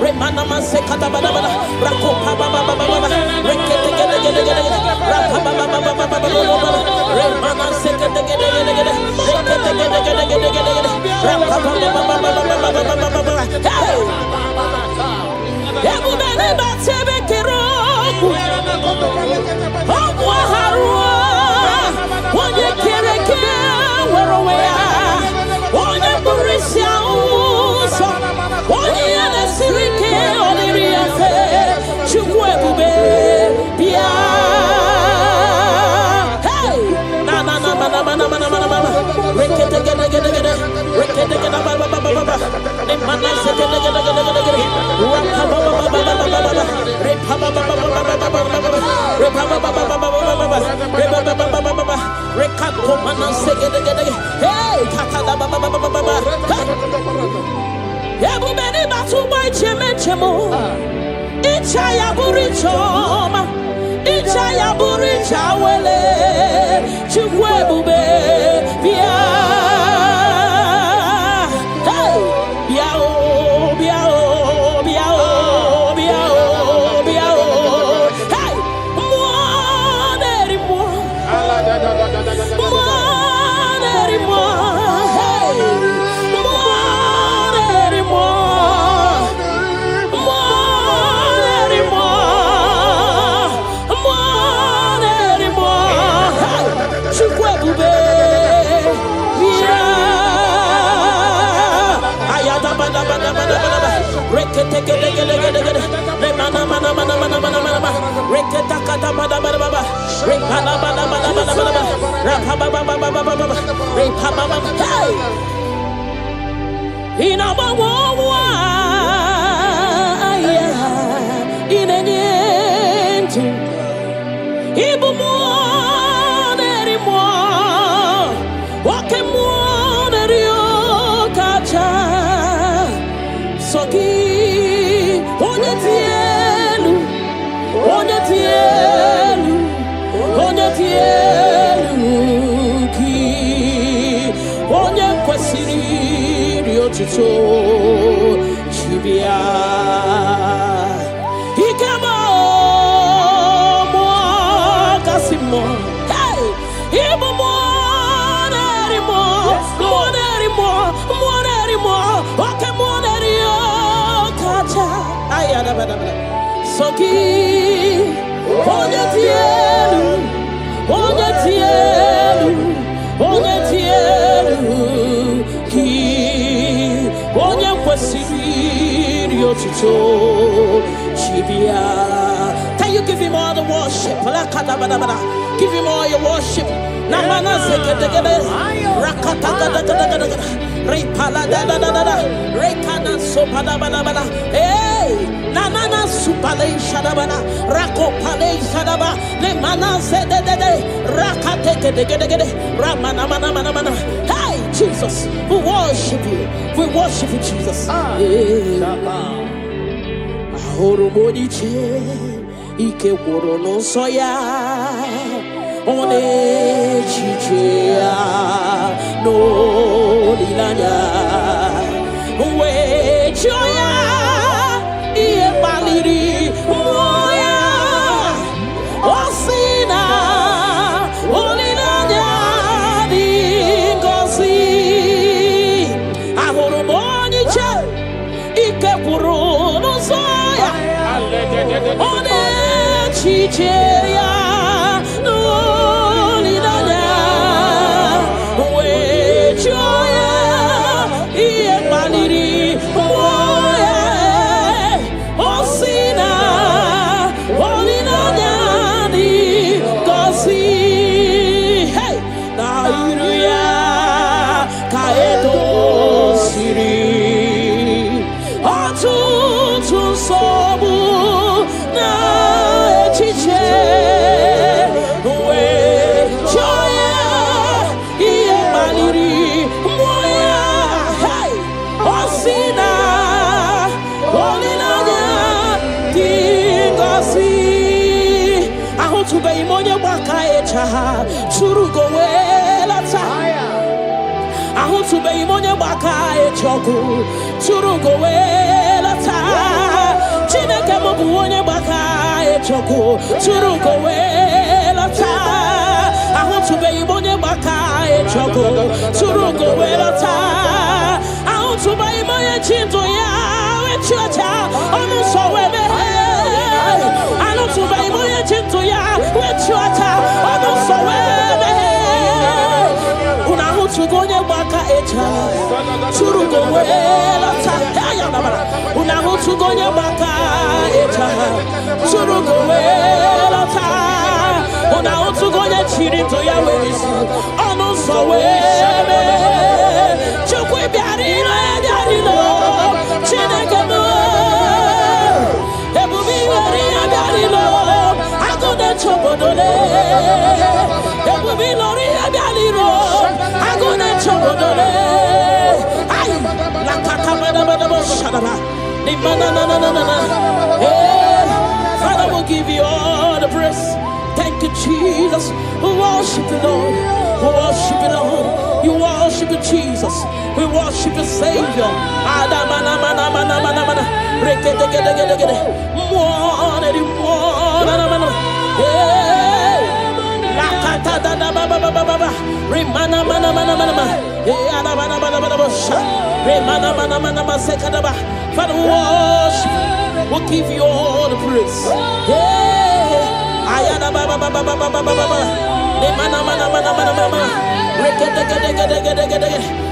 remana manse kata bana bana rakopa baba baba baba rekete kete kete kete rapa baba baba baba baba remana se kete kete kete kete rekete kete kete kete kete rapa baba baba baba baba baba hey ebu bene batebe kero onye kereke weroya onye burisia uso onye na-esirike oliri afe chukwu ebube bịa hey na na na mana mana mana mana mana rekete gede gede gede rekete gede ba ba ba ba ba ne mana se gede gede gede gede gede rapa ba ba ba ba ba ba ba repa ba ba ba ba ba ba ba repa ba ba ba ba ba ba repa ba ba ba ba ba rekato mana se gede gede hey kaka da ba ba ba ba ba ebu beni batu boy cheme chemo icha ya buri choma icha ya buri chawele chukwu ebube bia hey bia o bia o bia o bia o bia o hey mo neri mo hey mo neri mo rekete gede gede gede gede mana mana mana mana mana mana rekete kata mana mana mana rekana mana mana mana mana rapa baba baba baba baba repa baba hey ina bawa ya ina nyentu ibu mo neri mo wake mo neri o kacha soki onye tielu ki onye kwesiri riotuto chibia ikema mo kasimo hey ibu mo neri mo okay mo neri kacha ayada bada soki onye tielu ki onye kwesiri otuto chibia. Can you give Him all the worship? Give Him all your worship. Namana sekete rakata gada gada gada repala da da da da rekana sopa da bana bana hey nanana supale shadabana rako pale shadaba le mana se de rakate gede gede gede ramana mana mana mana hey Jesus, we worship you Jesus. Ahoro moniche ike woro no soya one chichia no lilanya joya iye baliri moya osina olinanya dingosi ahoro moni che ike puru no soya one chicheya no olinanya we joya iye baliri moya osina olinanya dingosi hey na iria kaedo siri otutu sobu na echiche we joya iye baliri moya hey osina olinanya dingosi ahotube imonye baka echa churugo welata ahotube imonye baka echoku churugo welata chineke mobu onye baka echoku churugo welata ahotube imonye baka echoku churugo welata ahotube imonye chinto ya wechocha onu sowebe ahotube imonye chinto ya wechocha onu sowebe una hutugonye baka echa churugo welata una hutugonye baka echa churugo welata una hutugonye chirito ya wezi onu sowebe chukwi biarilo chineke mo ebubi wari biarilo agode chobodole ebubi lori biarilo agode chobodole ay la katabada shadaba ni manana Father, will give you all the praise. Thank you, Jesus. We worship you, Lord. We worship you, Lord. You worship you, Jesus. We worship you, Savior. Father, we worship you. We'll give you all the praise. Ayana baba baba baba baba baba. Ne mana mana mana mana mana. Rekete gede gede gede gede.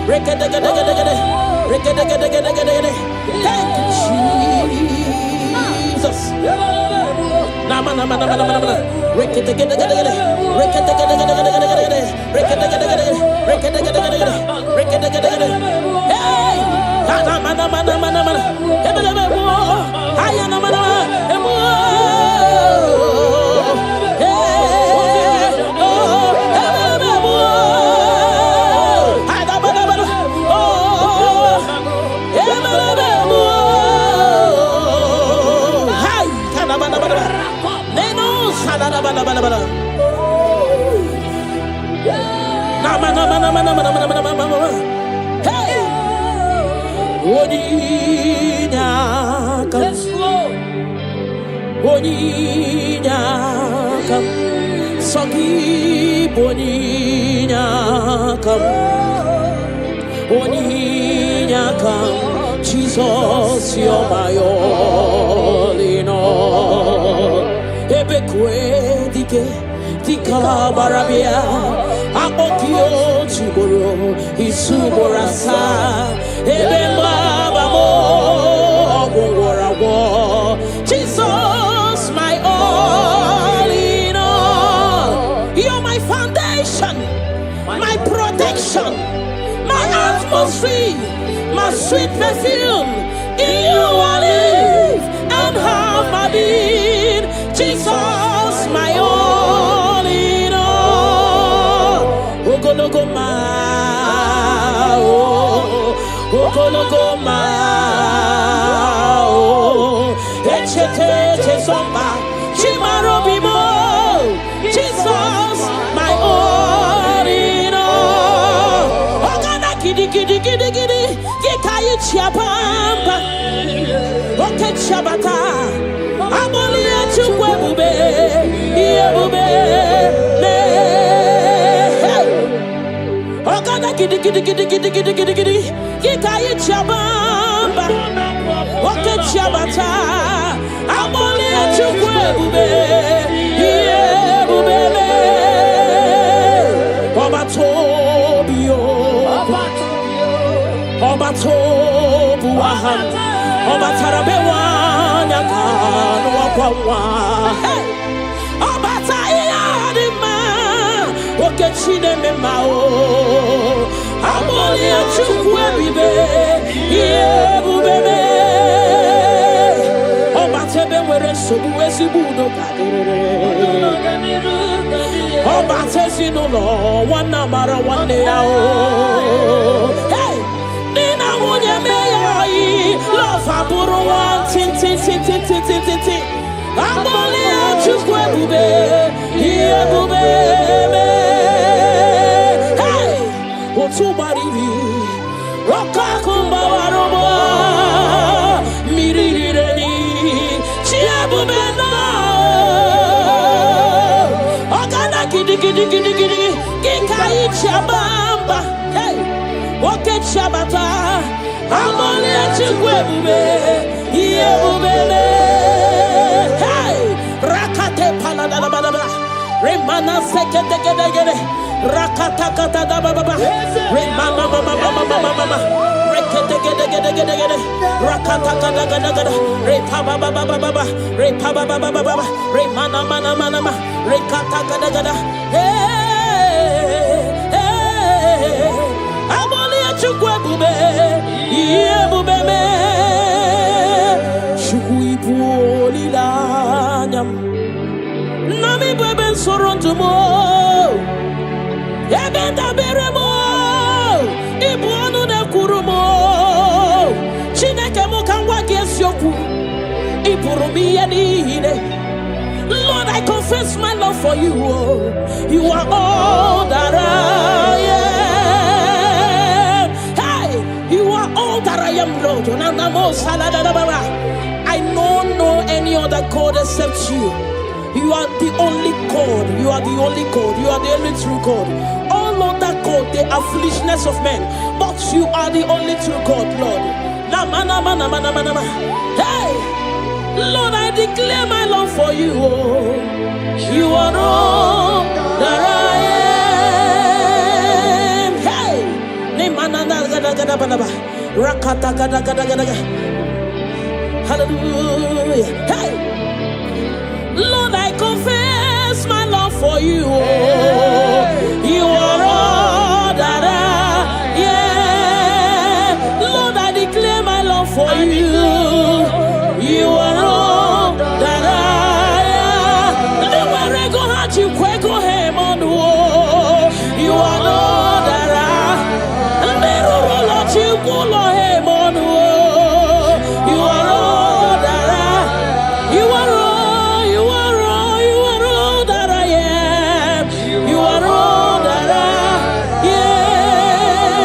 Rekete gede gede gede. Rekete gede gede gede. Thank you, Jesus. Na mana mana mana mana. Rekete gede gede gede. Rekete gede gede gede gede. Rekete gede gede. Rekete gede gede gede. Rekete gede gede. Hey! Na mana mana mana mana. Ebele bo. Ayana mana. Boninyakam, Sogi Boninyakam, Boninyakam, Jesus, you're my all in all. Ebekwe dike, dika barabia, akokio chiboro, isuborasa, ebemba bamo, ogwarawo, Jesus, my all in all. You're my foundation, my protection, my atmosphere, my sweet perfume. In you I live and have my being. Jesus, my all in all. Lokogoma, Lokogoma, Echete somba, Chimarobimo. Jesus, my all in all. Ogana kidi kidi kidi kidi, Kikayi chiapamba. Oke chabata. Abolia chukwe bube. Iye bube. Ogana gidi gidi gidi gidi gidi gidi gidi. Kikaye chabamba. Oke chabata. Abolia chukwe bube. Iye bube. Obatobio. Obatobuahan. Obatarabewa nyakano wakwawa. Obatayadima. Okechine memao. Abolia chukwe bibe. Iye bubebe. Obatebe were sobu esibudo kadere. Obatesi no lo wana mara wane yao. Hey, nina munye meyai love aburu wan tin tin tin tin tin tin tin tin. Amoli achukwe bube, iye bube me. Hey, otubarivi, roka kumba warobo, mirireni, chia bube na. Gidi gidi gidi gidi kikai chabamba. Hey, oke chabata. Amole chukwe bube. Iye bubele. Hey, rakate palada la baba. Remana sekete gede gede. Rakata kata da baba. Remana mama mama mama mama. Rekete gede gede gede gede. Rakata kata gede gede. Repa baba baba baba. Repa baba baba baba. Remana mana mana mana. Rekata gada gada. Hey, hey. Abolia chukwe bube. Iye bube me. Chukui puoli lanyam. Nami bebe sorontumo. Ebenda beremo. Ibuonu de kurumo. Chineke mukangwa gesyoku. Ipurumi yanine. Lord, I confess my love for you. You are all that I am. Hey, you are all that I am, Lord. I don't know any other God except you. You are the only God. You are the only God. You are the only true God. All other God, they are foolishness of men. But you are the only true God, Lord. Hey. Lord, I declare my love for you. You are all that I am. Hey, hallelujah. Hey, Lord, I confess my love for you. You are all that I am. Lord, I declare my love for you. You are all that I am. Never go hard, you kweko him on the wall. You are all that I am. Never roll out, you pull him on the wall. You are all that I am. You are all, you are all, you are all that I am. You are all that I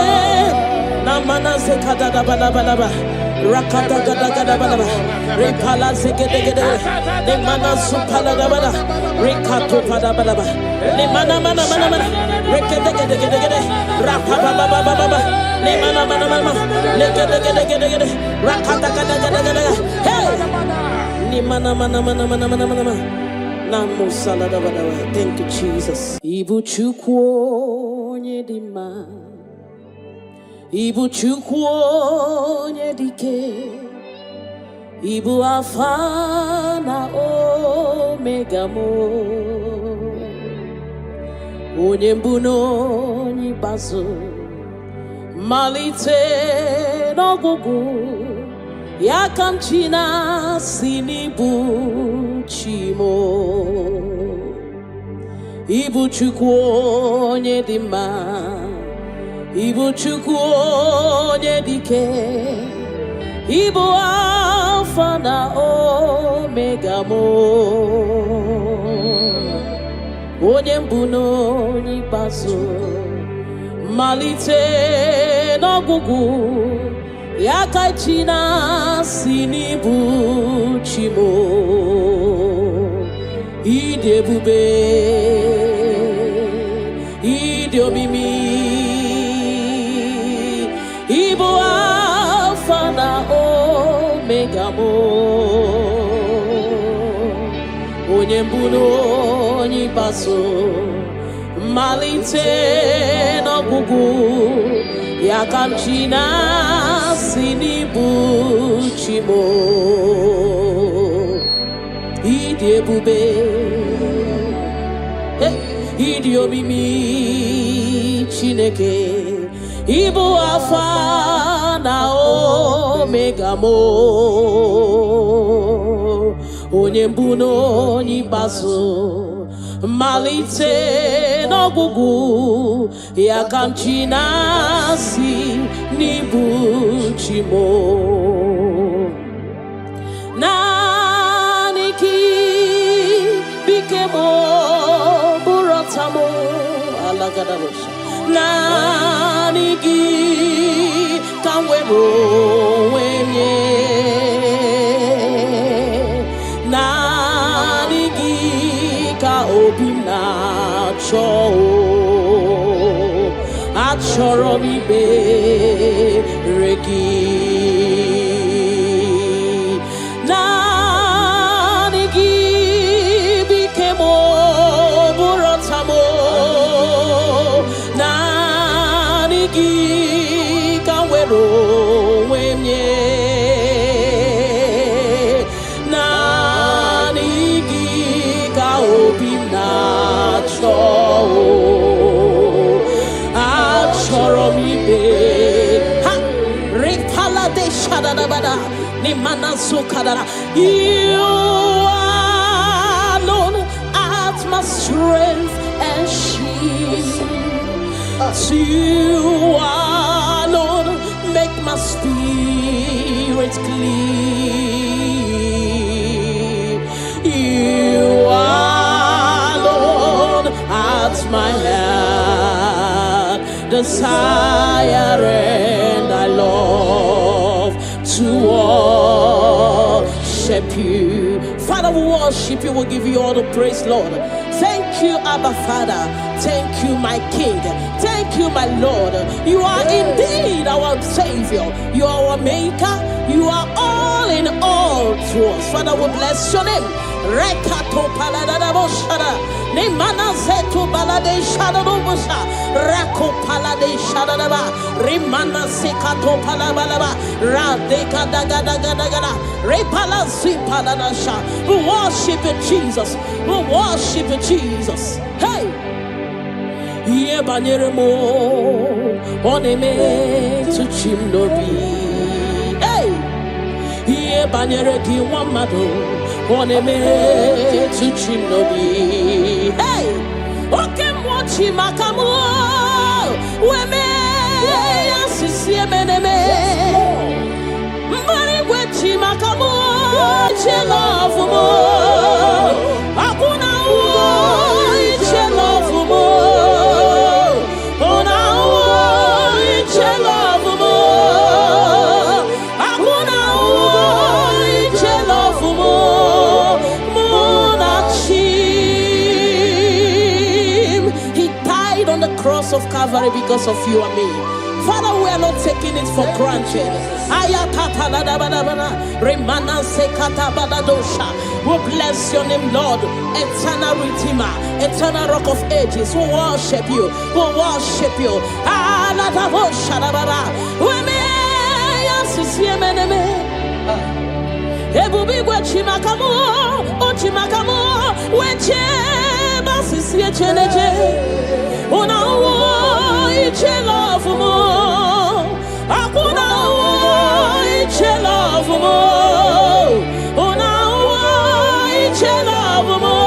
am. Namana sekada da balaba. Rakata gada gada balaba. Repala segede gede. Ne mana supala da bala. Rekato pada balaba. Ne mana mana mana mana. Rekete gede gede gede. Rapa baba baba baba. Ne mana mana mana. Lekete gede gede gede. Rakata gada gada gada. Hey. Ne mana mana mana mana mana mana. Namo salada balaba. Thank you, Jesus. Ibu chukwo nyedima. Ibu chukwu onye dike. Ibu alfa na omega mo. Onye mbu n'onye ikpeazụ. Malite n'ọgwụgwụ. Ya ka m chi na-asị n'ibu chi mo. Ibu chukwu onye dị mma. Ibu chukwu onye dike. Ibu alfa na omega mo. Onye mbu n'onye ikpeazụ. Malite n'ọgwụgwụ. Yakachina sinibu chimo idebube idiomimi ibo alpha na omega mo onyembuno onyibaso malite n'ọgwụgwụ ya ka m ji na-asị n'ibu chimo ịdị ebube ịdị omimi Chineke ịbụ alfa na omega mo onye mbụ na onye ikpeazụ malite n'ọgwụgwụ ya ka m ji na-asị n'ibu chimo naanị gị bike mo bụrọta mo alagadabosha naanị gị ka m were onwe nye naanị gị ka obi m na-achọ achọrọ m ikpere gị naanị gị bike m bụrọta m naanị gị ka m were onwe m nye naanị gị ka obi m na-achọ achọrọ m ibe ha ripala de shadadabada ni mana sukadara you alone art my strength and shield you alone make my spirit clean you alone art my heart desire and I love to worship you. Father, we worship you, we'll give you all the praise, Lord. Thank you, Abba Father. Thank you, my King. Thank you, my Lord. You are indeed our Savior. You are our Maker. You are all in all to us. Father, we bless your name. Rekato paladadaboshada. Nemana zetu balade shadadobosha. Rako palade shadadaba. Rimana sekato palabalaba. Radeka dagadagada. Repala zipaladasha. We worship you, Jesus. We worship you, Jesus. Hey! Ye banyeremo. Oneme to chimnobi. Hey! Ye banyereki wamado. Oneme to chimnobi. Hey! Okay, mochi makamu. Weme asisi meneme. Mbari wechi makamu. Love mo. Akuna wo iche love mo. Ona wo iche love mo. Akuna wo iche love mo. Monachim. He died on the cross of Calvary because of you and me. Father, we are not taking it for granted. We bless your name, Lord. Eternal Redeemer, eternal Rock of Ages. We worship you. We worship you. Love mo, akuna wo iche love mo, ona wo iche love mo,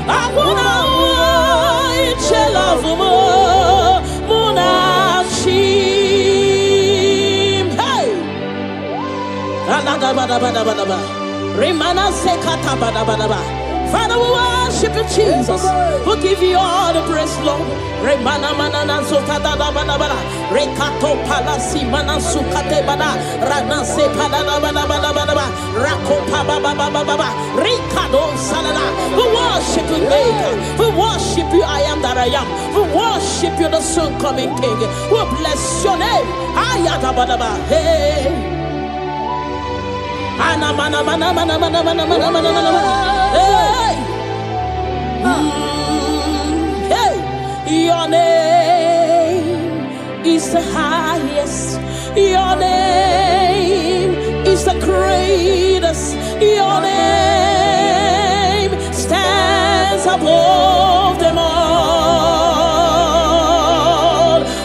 akuna wo iche love mo, monachim. Hey, alada bada bada bada bada, rimana sekata bada bada bada. Father, we worship you, Jesus. We give you all the praise, Lord. Remana manana zota da bana bana. Rekato palasi mana sukate bana. Rana se palana bana bana bana. Rako pa ba ba ba ba ba. Rikado salada. We worship you, Maker. We worship you, I am that I am. We worship you, the soon coming King. We bless your name. Ayata bana ba. Hey. Ana mana mana mana mana mana mana mana mana. Hey. Hey. Your name is the highest. Your name is the greatest. Your name stands above them all.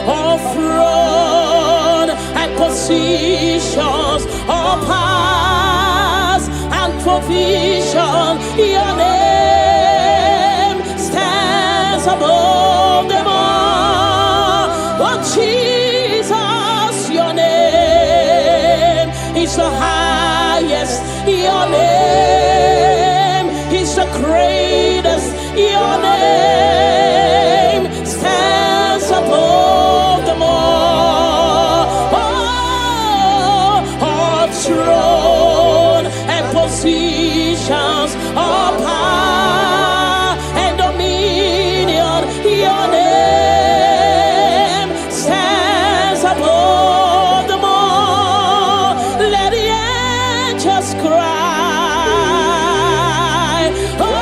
All throne and positions, all powers and provision. Your name stands above them all. Oh Jesus, your name is the highest. Your name is the greatest. Your name stands above them all. Oh, all throne and positions, all power and dominion. Your name stands above them all. Let the angels cry, holy,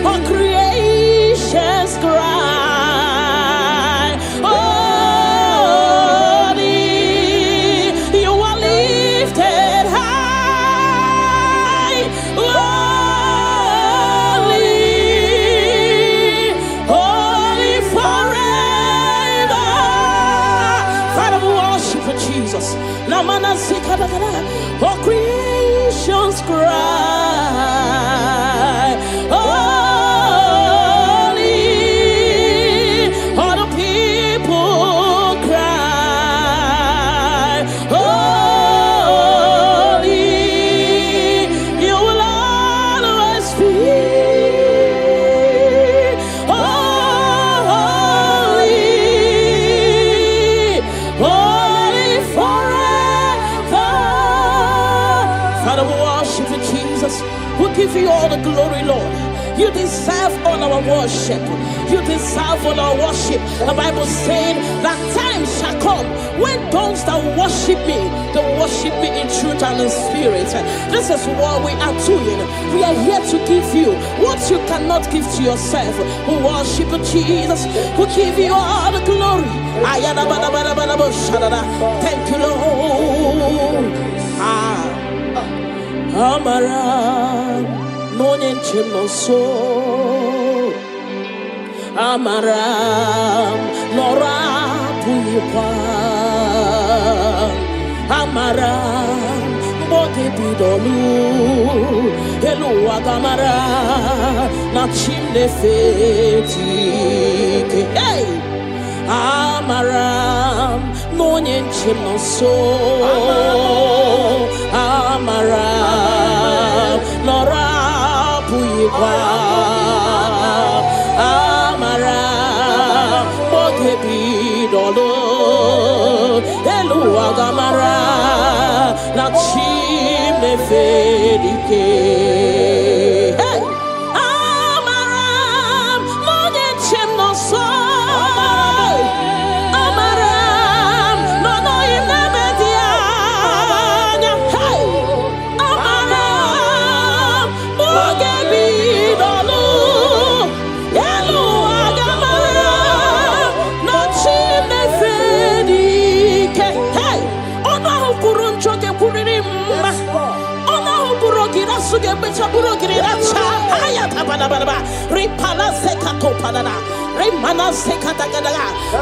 all creations cry, holy, you are lifted high, holy, holy forever. Father, we worship you, Jesus. Namana Sikadagada, all creations cry, holy, all the people cry, holy, you will always be holy, holy forever. Father, we worship you, Jesus. We give you all the glory, Lord. You deserve all our worship. You deserve all our worship. The Bible said that time shall come when those that worship me, they worship me in truth and in spirit. This is what we are doing. We are here to give you what you cannot give to yourself. We worship you, Jesus. We give you all the glory. Thank you, Lord. Amara, no name so. Amara, Nora Puipa. Amara, Bote Pidolu. Hello, Agamara, Nachinde Feti. Hey! Amaram, no name so. Amaram, Nora Puipa. Amaram, Botebi Dolo. Hello, Agamara, Nachim de Fedike. Hey! Amaram, no name so.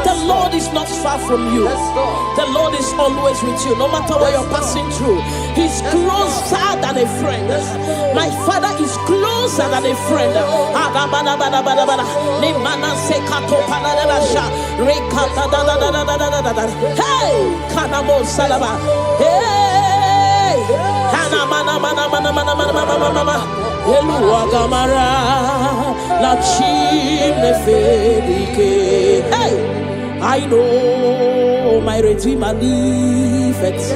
The Lord is not far from you. The Lord is always with you, no matter what you're passing through. He's closer than a friend. My Father is closer than a friend. Hey, Kanamo Salaba. Hey. Hey, Hana mana mana mana mana mana mana mana mana. Lokogoma la chimne fedike. Hey, I know my Redeemer liveth.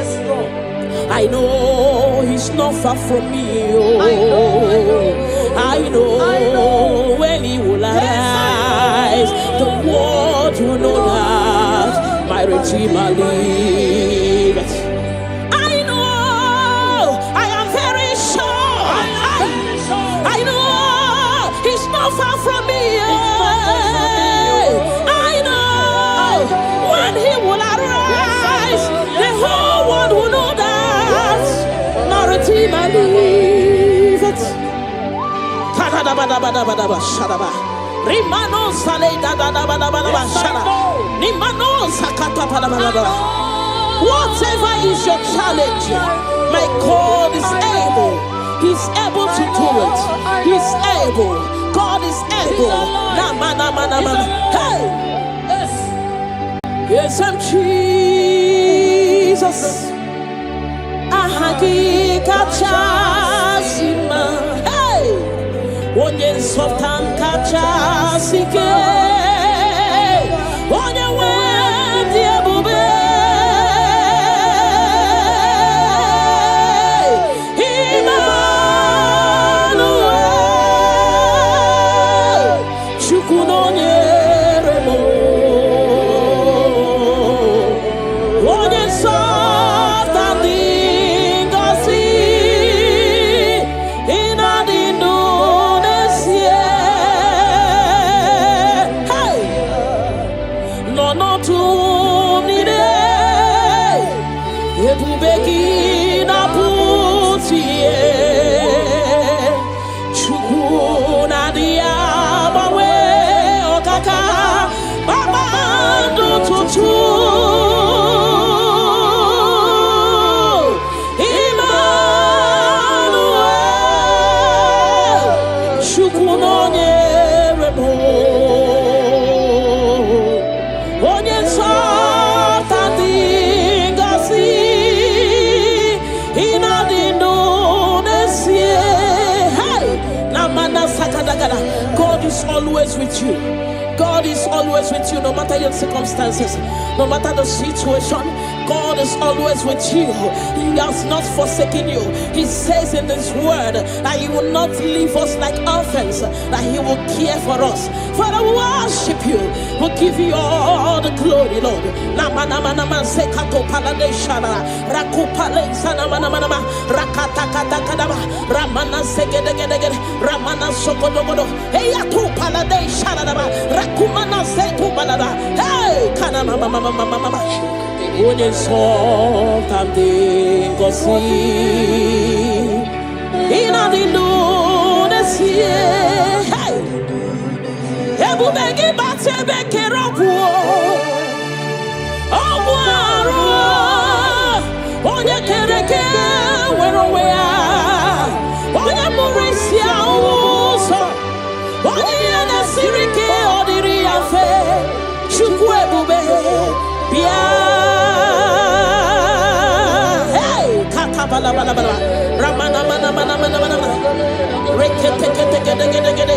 I know he's not far from me. Oh, I know when he will arise, the world will know that my Redeemer liveth. I know, I am very sure. I know he's not far from me. I know when he will arise, the whole world will know that my Redeemer liveth. Rimano sale da da da da da da shara. Nimano sakata pa da da da. Whatever is your challenge, my God is able. He's able to do it. He's able. God is able. Na mana mana mana. Hey. Yes, I'm Jesus. Ahagi kachasima. Hey. Onye softan kachasike. Onye wendi ebube. Emmanuel. Chukunonye remo. Onye softan dingosi. Inadindu. God is always with you. God is always with you, no matter your circumstances, no matter the situation. God is always with you. He has not forsaken you. He says in His word that He will not leave us like orphans, that He will care for us. Father, we worship you. We'll give you all the glory, Lord. Onye softan dingosi inadindu nesie. Hey, ebube gị batebe kerobu ọgwụarụ onye kereke were onwe ya, onye mụrụ isi ụzọ, onye ihe na-esiri ike ọ dịrị ya mfe. Chukwu ebube bịa. Bala bala bala ramana mana mana mana mana rekete kete kete kete kete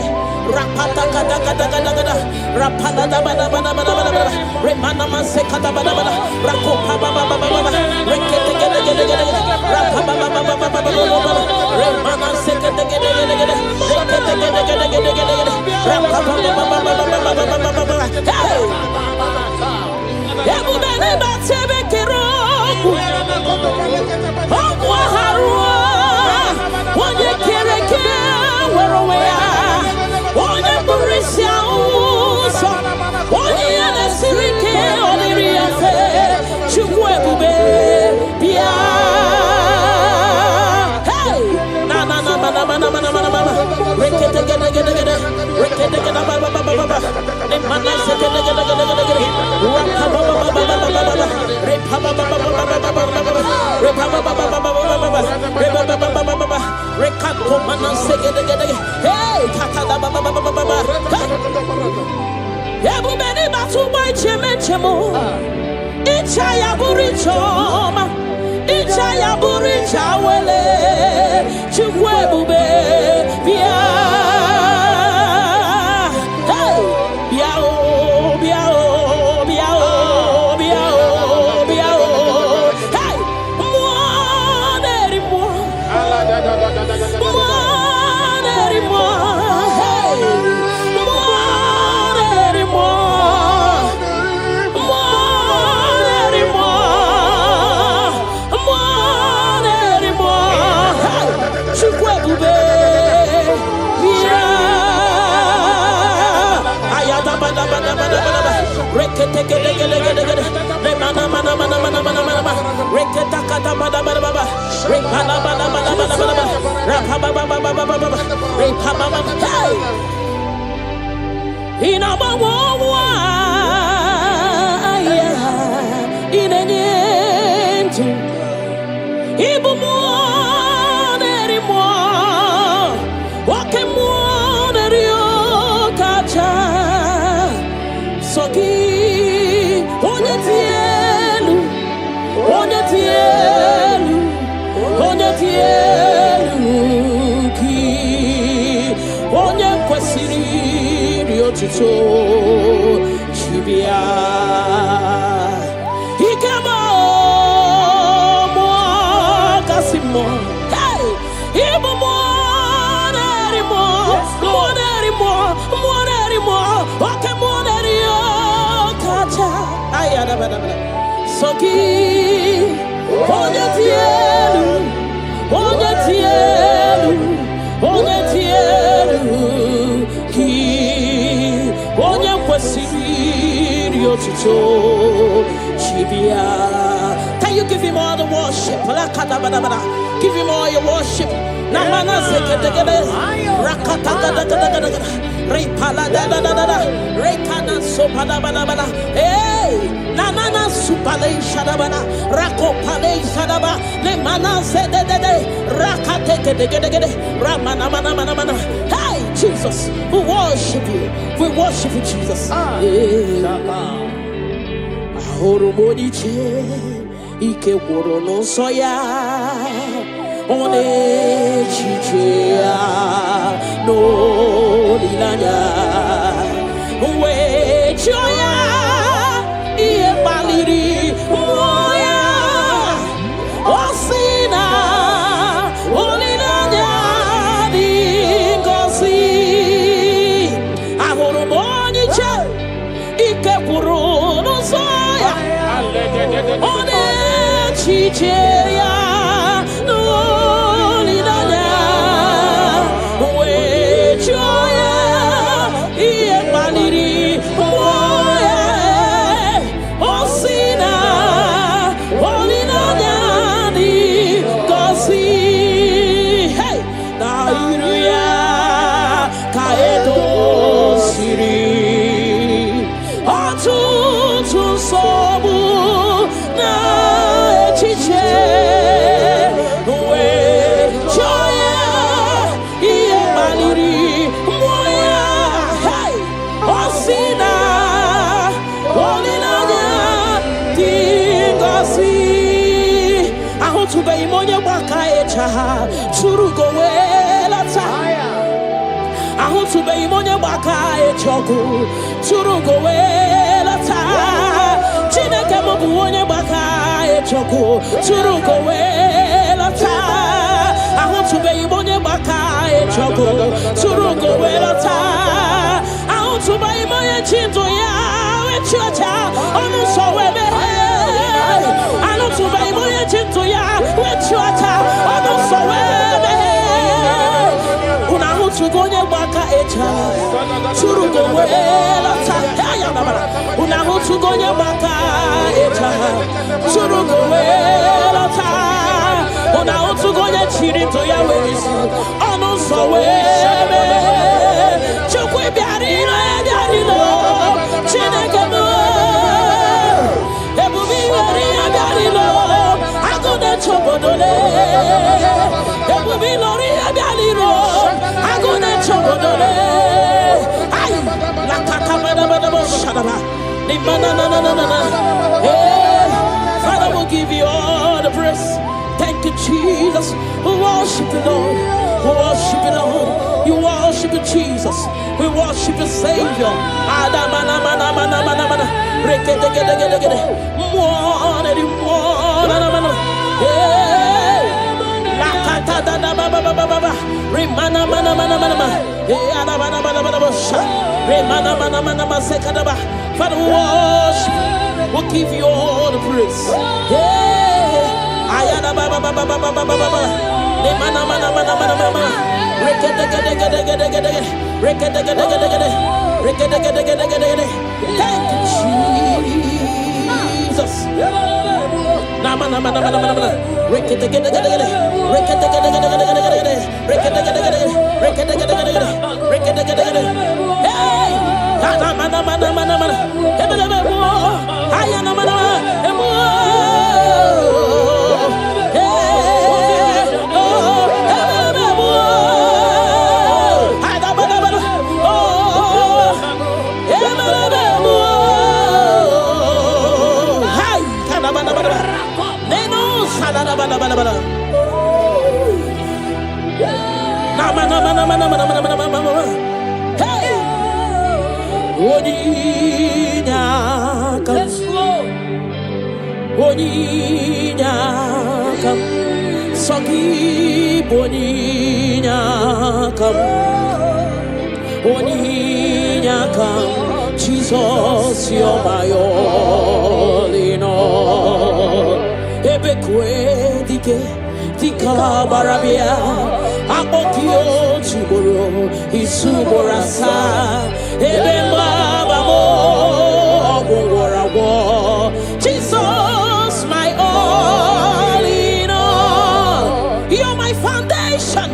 rapata kata kata kata kata rapala da bala bala bala bala remana manse kata bala bala rakopa baba baba baba rekete kete kete kete rapapa baba baba baba remana se kete kete kete kete rekete kete kete kete kete rapapa baba baba baba baba hey ebu bene batebe kero onye kereke were onwe ya, onye bụrụ isi ụzọ, onye ya na-esiri ike ọ dịrị ya mfe. Chukwu ebube bịa. Hey, na na na mana mana mana mana mana rekete gede gede gede rekete gede baba baba baba ne mana se gede gede gede gede rapa baba baba baba baba repa baba baba baba baba repa baba baba baba baba repa baba baba baba rekako mana se gede gede hey kata baba baba baba baba ebu beni batu boy cheme chemo icha ya buri choma icha ya buri chawele chukwebube bia hey biao biao biao biao biao hey mo Chibia Ikamo Kasimo Hey Ibo Monerimo Okay Monerio Kacha Ayada Soki Onyetielu Ki Onye kwesiri otuto Chibia. Can you give him all the worship? Give him all your worship. Namana sekedegede rakata gada repala da rekana sopada bada hey nanana supale shadabana rakopale shadaba le mana zedede rakate gedegede ramana mana hey Jesus, we worship you Jesus. Ahoromoni che ike woro no soya one chichea no lilanya we choya iye baliri moya osina olilanya dingosi ahoromoni che ike woro no soya one chichea Churugo wela taya ahutu be imonye baka echoku churugo wela taya chineke mobu onye baka echoku churugo wela taya ahutu be imonye baka echoku churugo wela taya ahutu be imonye chinto ya echocha onu so webe ahutu be imonye chinto ya echocha onu so webe Unahutugonye baka echa Churugo wela ta Unahutugonye baka echa Churugo wela ta Unahutugonye chirito ya werisu Onu so webe Chukwe biarino biarino Chineke mo Ebubi weriya biarino Agune chobodole Ebubi lori biarino Agune chobodole Ay la kakabada shadaba Ni na Father will give you all the praise. Thank you you, Jesus. We worship you, Lord. We worship you, Lord. You worship you, Jesus. We worship you, Savior. Father, we worship. We'll give you all the praise. Thank you, Jesus. Jesus, you're my all in all. Ebekwe dika barabia akokio chiboro isuborasa ebemba mo ogworawo. Jesus, my all in all. You're my foundation,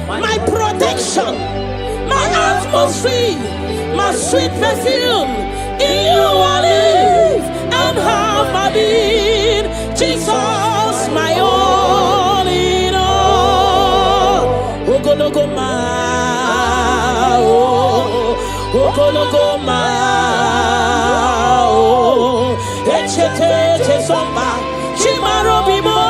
my protection, my atmosphere, my sweet perfume. In you I live and have my being. Jesus, my all in all. Lokogoma, Lokogoma, Echete somba, Chimarobimo.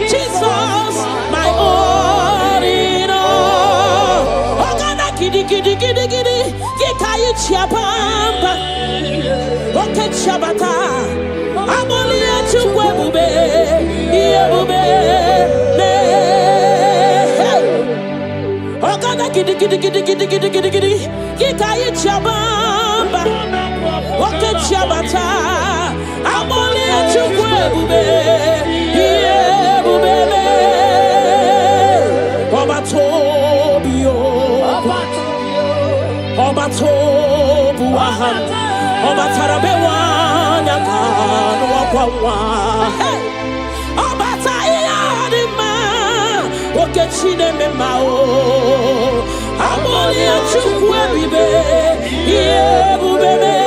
Jesus, my all in all. Ogana kidi kidi kidi kidi. Yekayi chiapamba, oke chabata, aboli echukwe bube, iye bube, ne. Ogana kidi kidi kidi kidi kidi kidi kidi. Yekayi chiapamba, oke chabata, aboli echukwe bube, iye bube, ne. Obatobio. Obatobu aham, obatarabewa nyakano wakwawa. Obataya dima, okechine memao. Amoli achukwe bibe, yebubeme.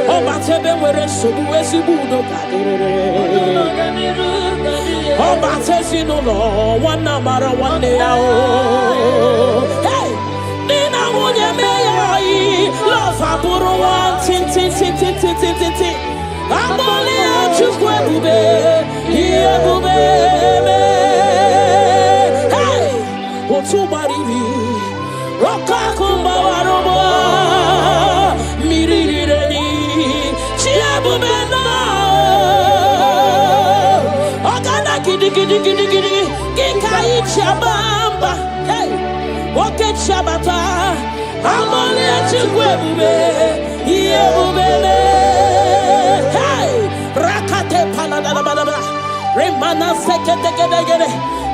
Obatebe were sobu esibudo kadere. Obatesi no lo, wana mara wane yao. Love aburo one tin. I'm only out to bube, here bube. Hey, what's your body? Rokakumba warobo, miri reni, chia bube no. Ogana kidi, kikai chabamba. Hey, woke chabata. I'm only at you, bube, here, bube. Hey, Rakate Panada, Remana Sekete,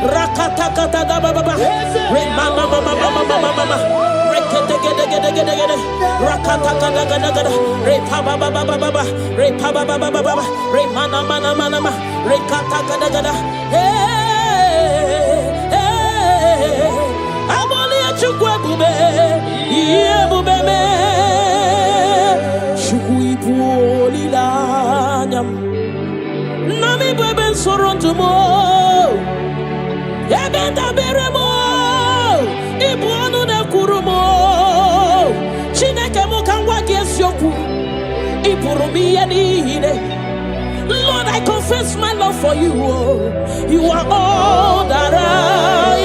Rakata Baba, Remana Mama, Rekete, Rakata Repaba Baba, Remana Mana, Rekata. Hey, I'm only at you, bube. Iye bubeme shukui poli lanyam nami beben sorontumo ebenda beremo ibuonu na kurumo chineke mo kanwa gesyoku ipurumi yanine. Lord, I I confess my love for you. You are all that I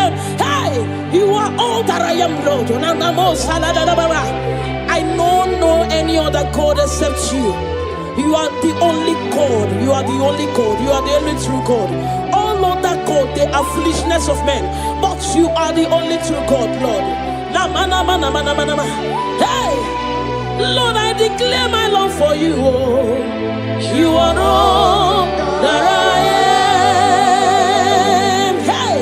am. Hey, you are all that I am, Lord. I don't know any other God except you. You are the only God. You are the only God. You are the only true God. All other God, they are foolishness of men. But you are the only true God, Lord. Hey, Lord, I declare my love for you. You are all that I am. Hey,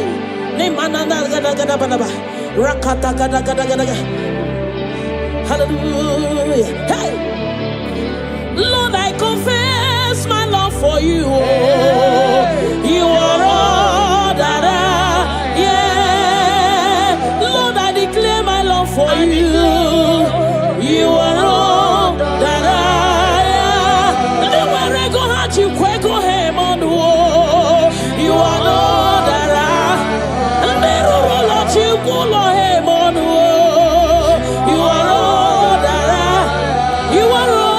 hallelujah. Hey, Lord, I confess my love for you. You are all that I am. Lord, I declare my love for you. You are all that I am. Never go hard, you quick go him on the wall. You are all that I am. Never let you go him on the wall. You are all that I am. You are all.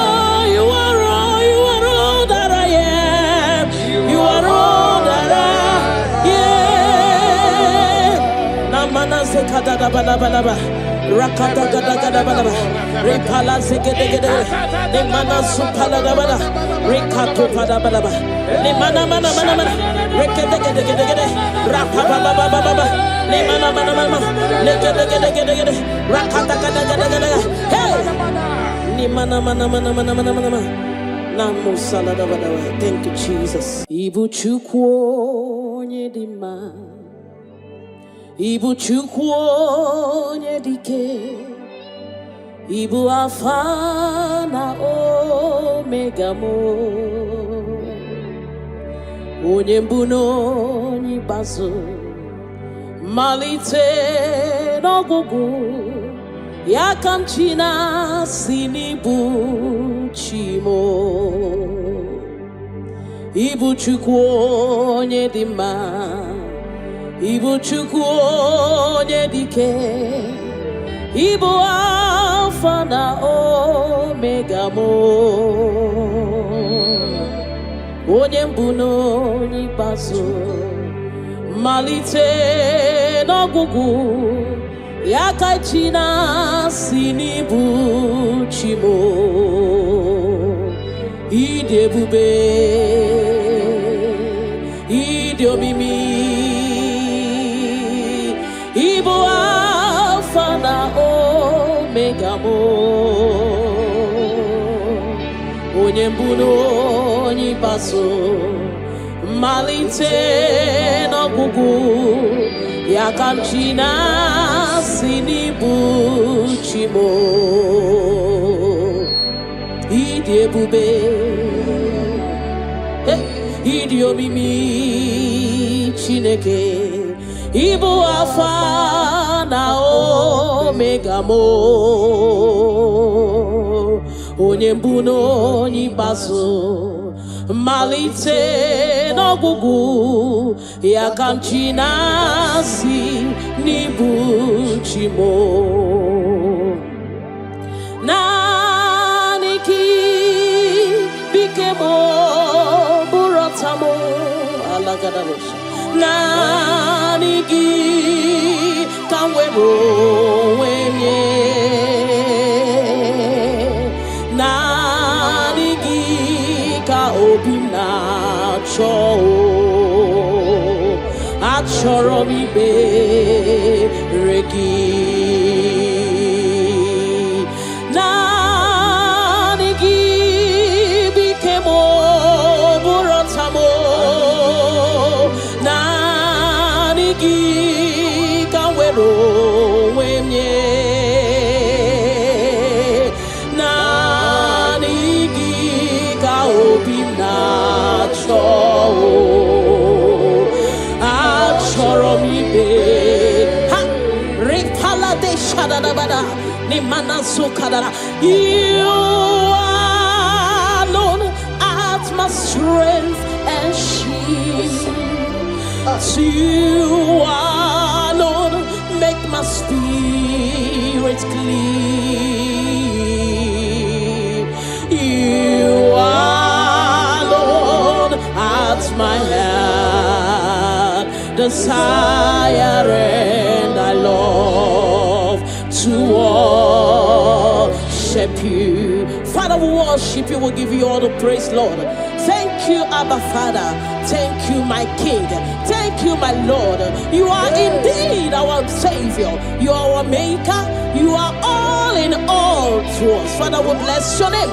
Rakata gada gada bada, repala zegede gede, ne mana supala bada, rekato pada bada, ne mana mana mana mana, rekede gede gede gede, rapaba baba baba, ne mana mana mana, ne gede gede gede gede, rakata gada gada gada, hey, ne mana mana mana mana mana mana, namu salada bada. Thank you, Jesus. Ibu chukwu nyedima. Ibu chukwu onye dike, Ibu Alpha na Omega mo, onye mbụ na onye ikpeazụ, malite n'ọgwụgwụ, ya ka m chi na-asị n'ibu chi mo. Ibu chukwu onye dị mma, Ibu chukwu onye dike, Ibu Alpha na Omega mo, onye mbụ na onye ikpeazụ, malite n'ọgwụgwụ, ya ka chi na-asị n'ibu chi mo. Ịdị ebube, ịdị omimi, Ibu Alpha na Omega mo, onye mbụ na onye ikpeazụ, malite n'ọgwụgwụ, ya ka m chi na-asị n'ibu chi mo. Ịdị ebube, ịdị omimi Chineke, Ibu Alpha na Omega mo, onye mbụ na onye ikpeazụ, malite n'ọgwụgwụ, ya ka m chi na-asị n'ibu chi mo. Naanị gị bike mo, bụrụ ọta mo, alagadabosha. Naanị gị ka m were onwe m nye, naanị gị ka obi m na-achọ, achọrọ m ikpere gị. Naanị gị bike m, bụrụ ọta m, naanị gị ka m were onwe m nye, naanị gị ka obi m na-achọ, achọrọ m ikpe ha ripala de shadadabada ni mana sukadara. You alone art my strength and shield. You alone make my spirit clean. You are desire and I love to worship you. Father, we worship you. We'll give you all the praise, Lord. Thank you, Abba Father. Thank you, my King. Thank you, my Lord. You are indeed our Savior. You are our Maker. You are all in all to us. Father, we bless your name.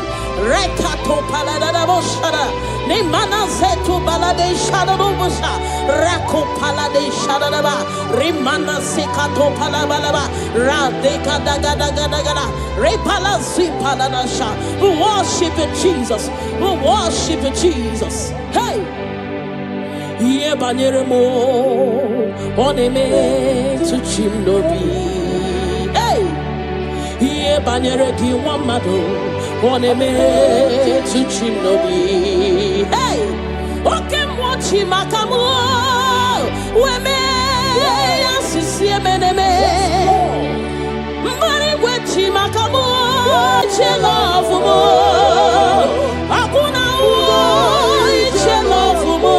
Rekato paladadaboshara. Nemana zeto balade shadadobosha. Rako palade shadadaba. Rimana sekato palabalaba. Radeka dagadagada. Repala zipaladasha. We worship you, Jesus. We worship you, Jesus. Hey! Ye banyeremo oneme to chimnobi. Hey! Ye banyere ki wamado oneme to chimnobi. Hey! Oke mochi makamu weme yasisi meneme. Mari wechi makamu chelofu mo. Akuna chelofu mo.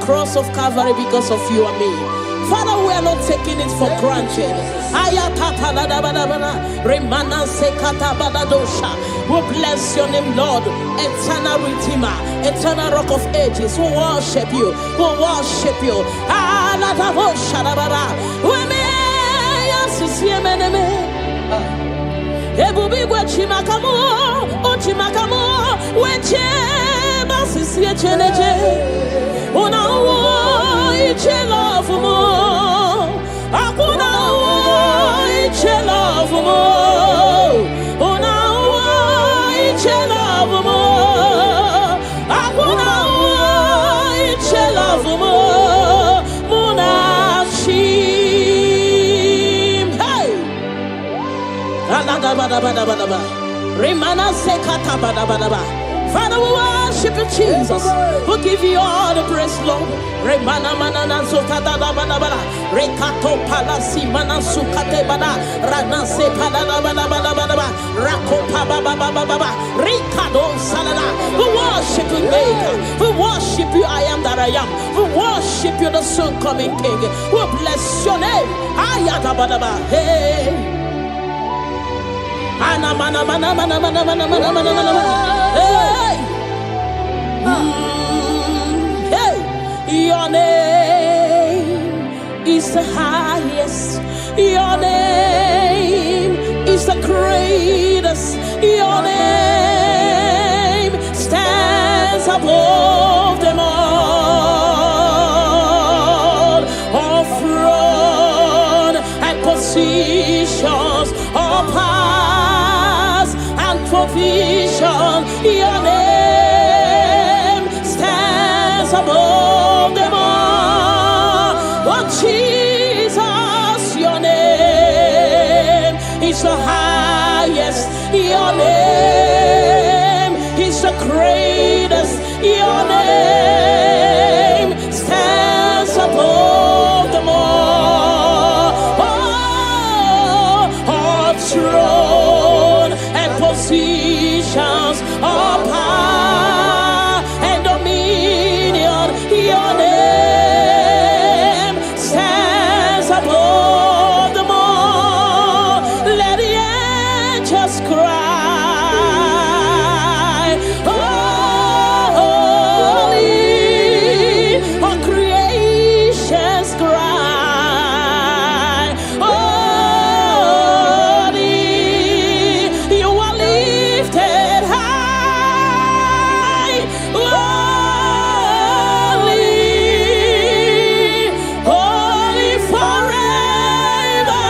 Cross of Calvary because of you and me. Father, we are not taking it for granted. We bless your name, Lord. Eternal Redeemer, eternal Rock of Ages. We worship you. We worship you. Una iche love mo, akuna iche love mo. Una iche love mo, akuna iche love mo. Munachim, hey. Alagabadabadabadaba, remana sekata badabadaba. Father, we worship you, Jesus. We give you all the praise, Lord. Remana manana zokada da bana bana. Rekato palasi mana sukate bana. Rana se palada bana bana bana. Rako paba baba baba. Rikado salada. We worship you, Maker. We worship you, I am that I am. We worship you, the soon coming King. We bless your name. Ayata bana bana. Hey. Ana mana mana mana mana mana mana mana mana. Hey. Hey. Your name is the highest. Your name is the greatest. Your name stands above them all. All throne and positions, all powers and provision. Your name stands above them all. Oh Jesus, your name is the highest. Your name is the greatest. Your name stands above them all. Oh, all throne and positions, all power and dominion. Your name stands above them all. Let the angels cry, holy, all creations cry, holy, you are lifted high, holy, holy forever.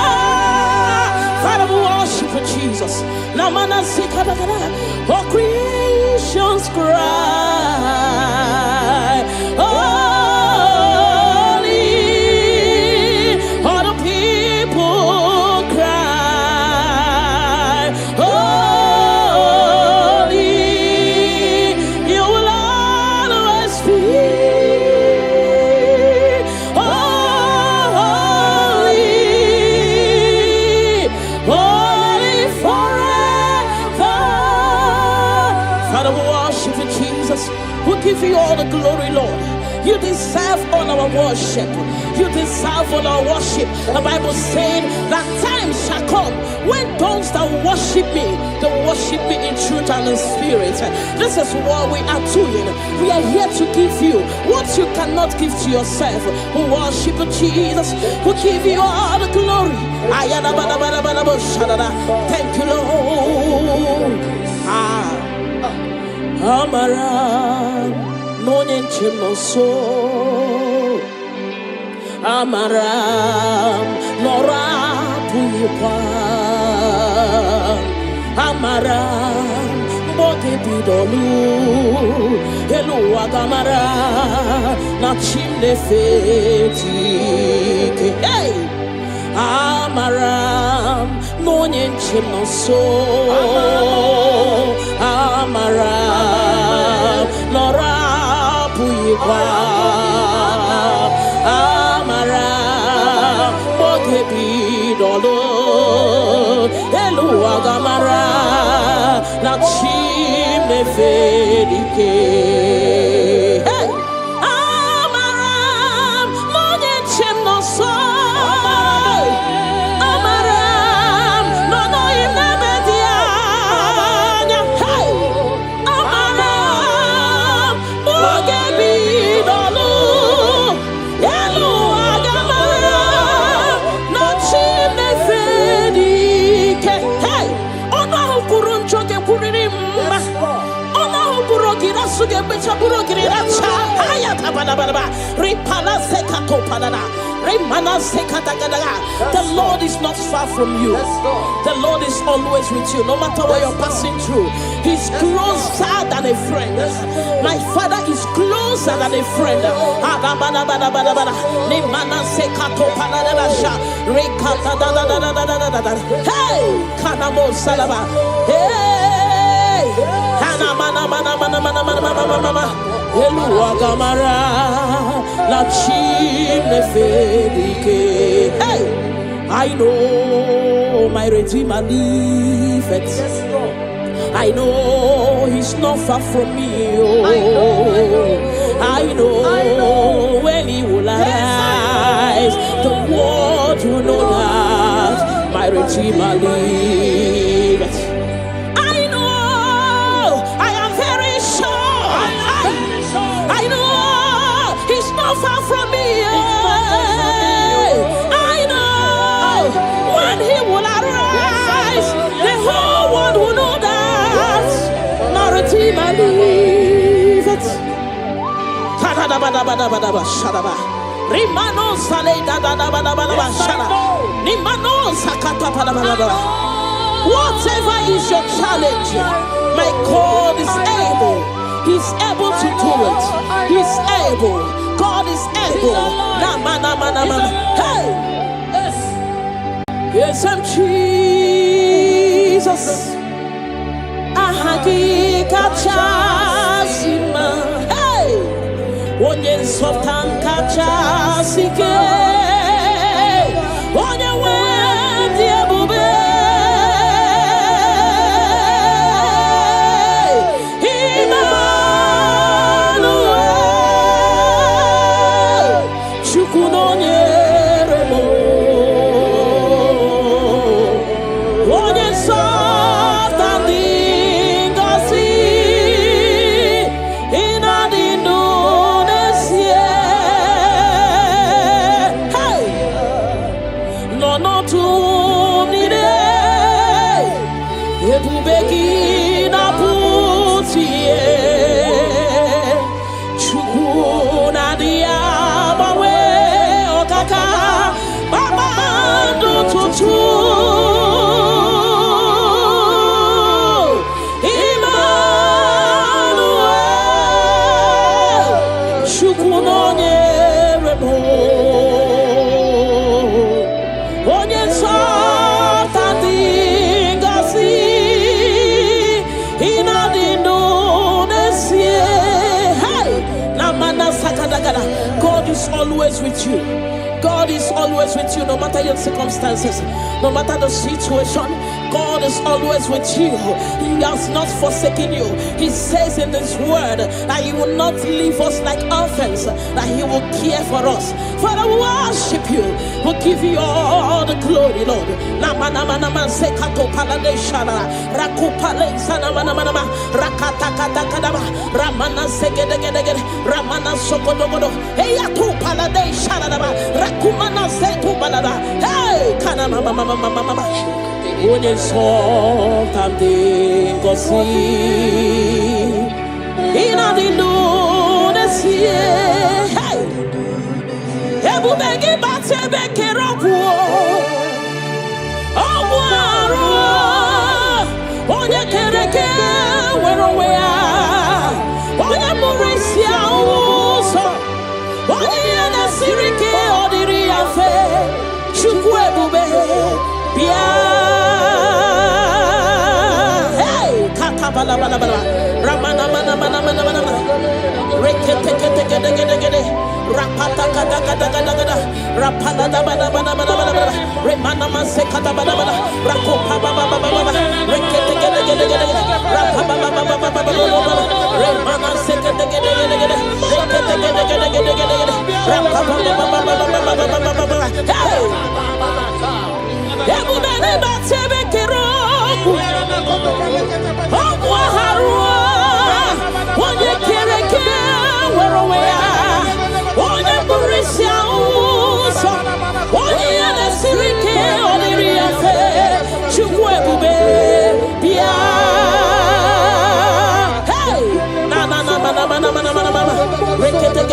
Father, we worship you, Jesus. Namana sikadagada, all creations cry, holy, all the people cry, holy, you will always be, holy, you all the glory, Lord. You deserve all our worship. You deserve all our worship. The Bible said that time shall come when those that worship me, they worship me in truth and in spirit. This is what we are doing. We are here to give you what you cannot give to yourself. We worship Jesus. We give you all the glory. Thank you, Lord. Amara Monie Chimoso Amara Nora Puyipa Amara Boge Bidolu Elu Agamara Nachimne Feti Hey Amara Monie Chimoso Amara Nora Puyipa Amara Boge Bidolu Elu Agamara Nachimne Fedike Hey Amara Monie Chimoso The Lord is not far from you. The Lord is always with you, no matter what you're passing through. He's closer than a friend. My Father is closer than a friend. Hey, Kanamo Salaba. Hey, Eluagamara la chimne fedike. Hey, I know my Redeemer liveth. I know He's not far from me. Oh, I know when He will arise, the world will know that my Redeemer liveth. Far from me, I know when He will arise, the whole world will know that my Redeemer liveth. Whatever is your challenge, my God is able. He's able to do it. He's able. God is able. Hey! Yes, I'm Jesus. Ahagi kachasima. Hey! Onye sotan kachasike. Onye wendi ebube. God is always with you. God is always with you, no matter your circumstances, no matter the situation. God is always with you. He has not forsaken you. He says in His word that He will not leave us like orphans, that He will care for us. Father, we worship you. We'll give you all the glory, Lord. Ramana segedegedegede, Ramana sokodogodo, Heya tu palade sharadaba, Rakumana setu balada, Hey, Kana mama. Une so tamde gosi, Ina di lune siye, Hey, Ebu begi bate beke rokuo, Obuaro, Onye kereke, Werowea, Onye Murisia Uso, Onye Nasirike Odiri Afe, Chukwebube, Bia, Hey, Katabala, Ramana, Rekete, Rapata, Rapala, Remana Masekata, Rakopa, Rekete, Remana Sekete, Everybody but Sebekero, Harua, one year Kereke, where away are, one year Burisia, one year the Sirike, on the Riafe, Chukwebube, Bia, hey, Nana, Rekete,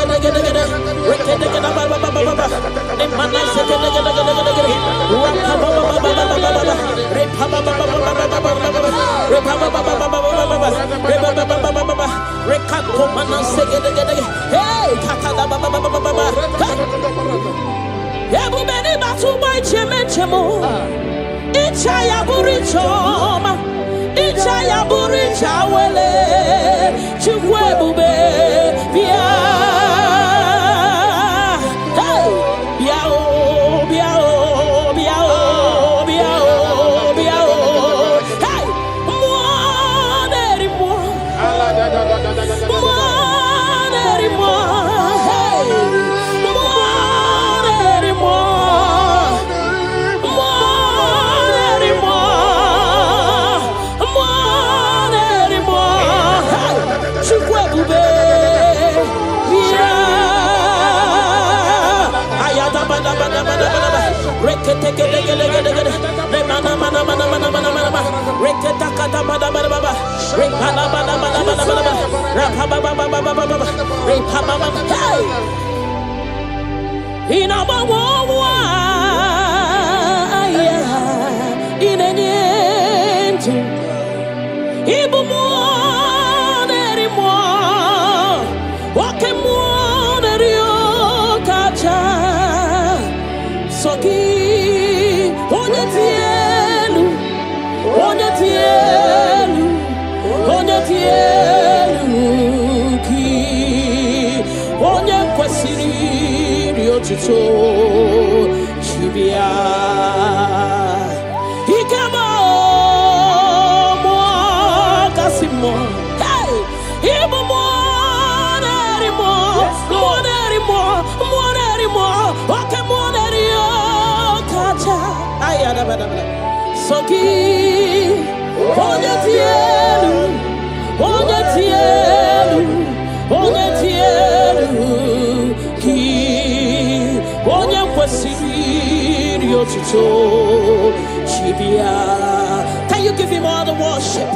Can you give Him all the worship?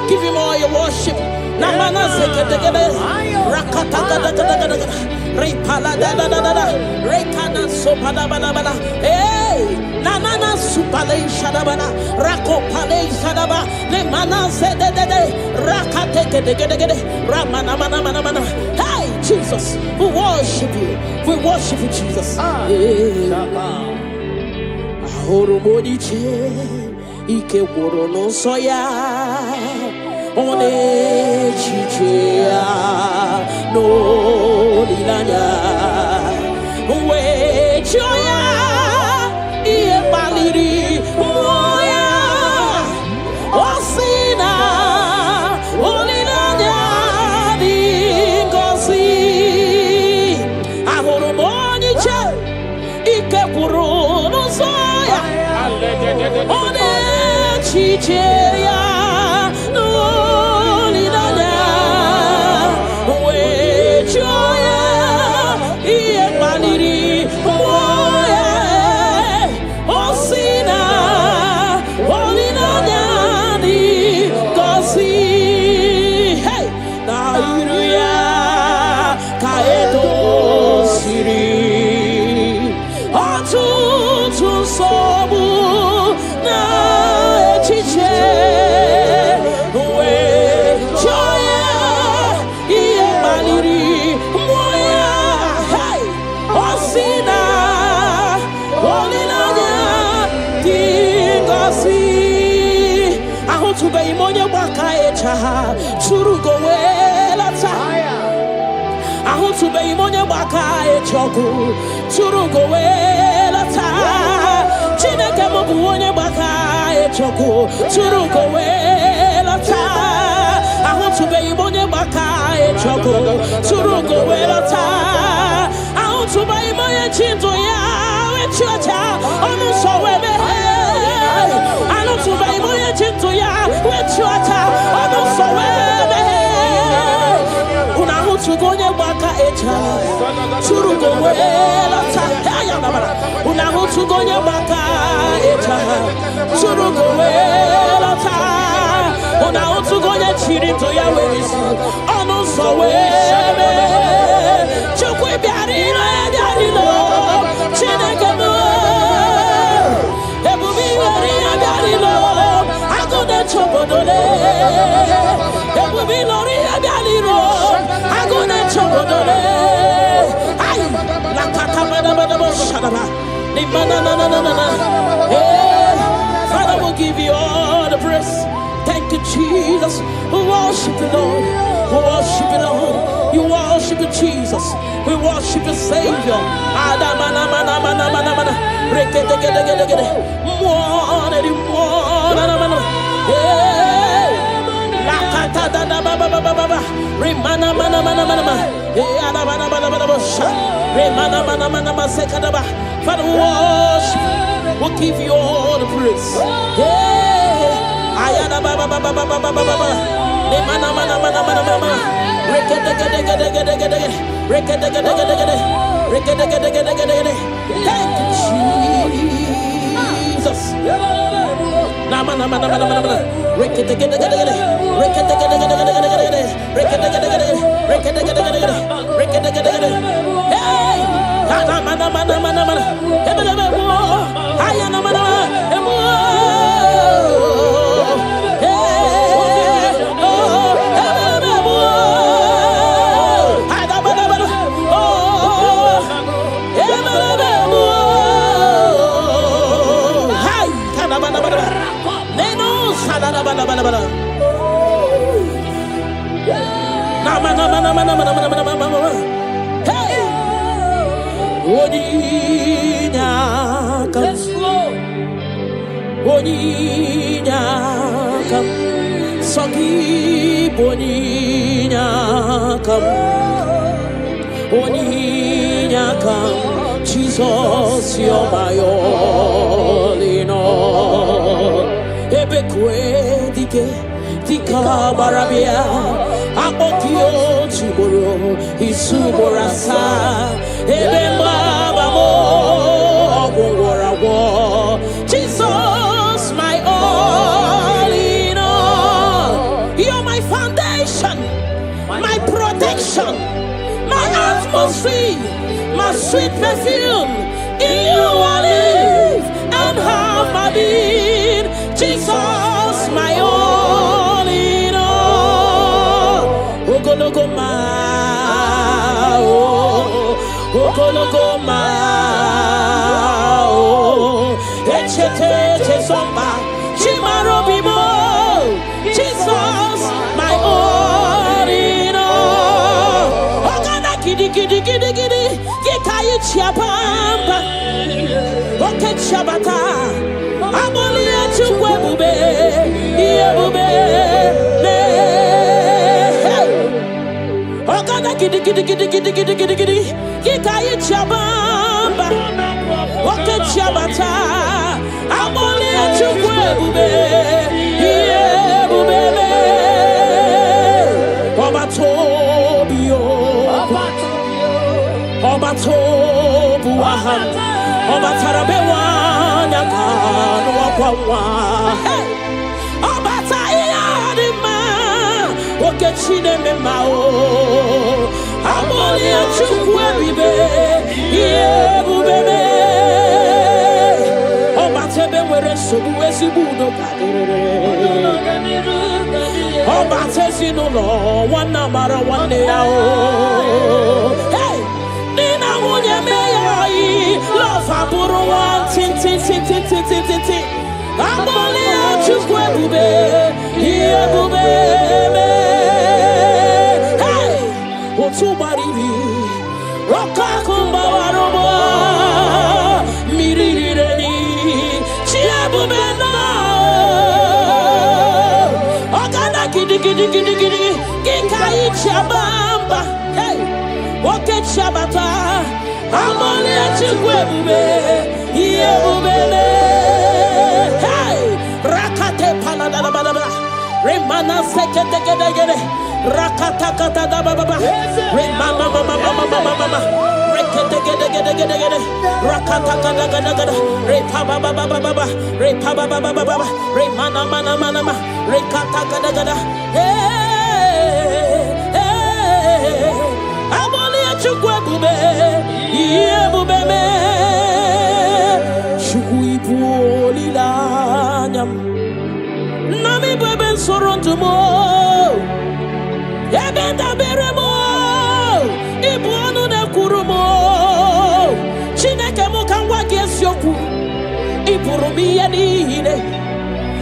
Give Him all your worship. Namana sekete rakata repala rekana sopada bana hey nanana supale shadabana rakopale shadaba le mana zedede rakate ramana mana. Hey Jesus, we worship you Jesus. Ahoromonie ike woro no soya one chichia no lilanya we joya ie baliri moya be imonye baka echa surugo welata. I want to be imonye baka echoku surugo welata. Chineke mo buonye baka echoku surugo welata. I want to be imonye baka echoku surugo welata. I want to be imonye chinto ya echocha onu so webe. I want to be imonye chinto ya echocha onu so webe. Una hutu gonye baka echa surugo welata. Una hutu gonye baka echa surugo welata. Una hutu gonye chirinto ya wesi onu so webe. Chukwe biarino biarino chineke mo ebubi biarino biarino agone chobodole ebubi lori biarino agone chobodole ay la kata bada shadaba ni na Father will give you all the praise. Thank you, Jesus. We worship you, Lord. We worship you, Lord. You worship you, Jesus. We worship you, Savior. Adamana mana mana mana mana. Rekete gede gede gede. Muone di muone mana mana. La kata da da ba ba ba ba ba. Remana mana mana mana mana. Adamana mana mana mana. Remana mana mana mana sekada ba. Father, we worship. We'll give you all the praise. Ayada ba ba ba ba ba ba ba ba ba. Remana mana mana mana mana. Rekete gede gede gede gede. Rekete gede gede gede. Rekete gede gede gede gede. Thank you, Jesus. Nama nama nama nama nama. Rekete gede gede gede. Rekete gede gede gede gede gede. Rekete gede gede gede. Rekete gede gede gede. Rekete gede gede. Hey! Nama nama nama nama. Ebe ebe mo. Aya nama nama. Emo. Boninyakam, Saki Boninyakam, Boninyakam, Jesus, you're my all in all. Ebekwe dike, dika barabia, Abokio chiboro, Isuborasa, Ebemba babo, Ogorawo, Jesus, my all in all. You're my foundation, my protection, my atmosphere, my sweet perfume. In you I live and have my being. Jesus, my all in all. Lokogoma, Lokogoma, Echete somba, Chimarobimo. Jesus, my all in all. Ogana kidi kidi kidi kidi, Gikayi chiapamba, Oke chabata, Abolia chukwebube, Yebube, Ogana kidi kidi kidi kidi kidi kidi kidi, Gikayi chiapamba, Oke chabata, Abolia chukwebube, Yebube, Obatobio, Obatobuahan, Obatarabewa, Yakan, Wakwa, Obatayadima, Okechine Memao, Abolia Chukwebe, Yebube, Obatebe were Subuesibudo, Obatesino, one number one day. Hey! Nina Munya May, love Aburo one, tin. Abolia Chukwebe, Gikai Chabamba, hey, Woke Chabata, Amole Chigwebe, Yebube, hey, Rakate Paladababa, Remana Sekete, Rakata Baba, Remama Mama, Rakata Repaba Baba, Repaba Baba, Remana Mana, Rekata Gada, hey, Amole Chigwebe, Yebube, Shukuipulilanyam, Nami Beben Sorontumo. Ebenda beremo, ibuanu ne kurumo. Chineke mo kangwa gesyoku, iburumi yenine.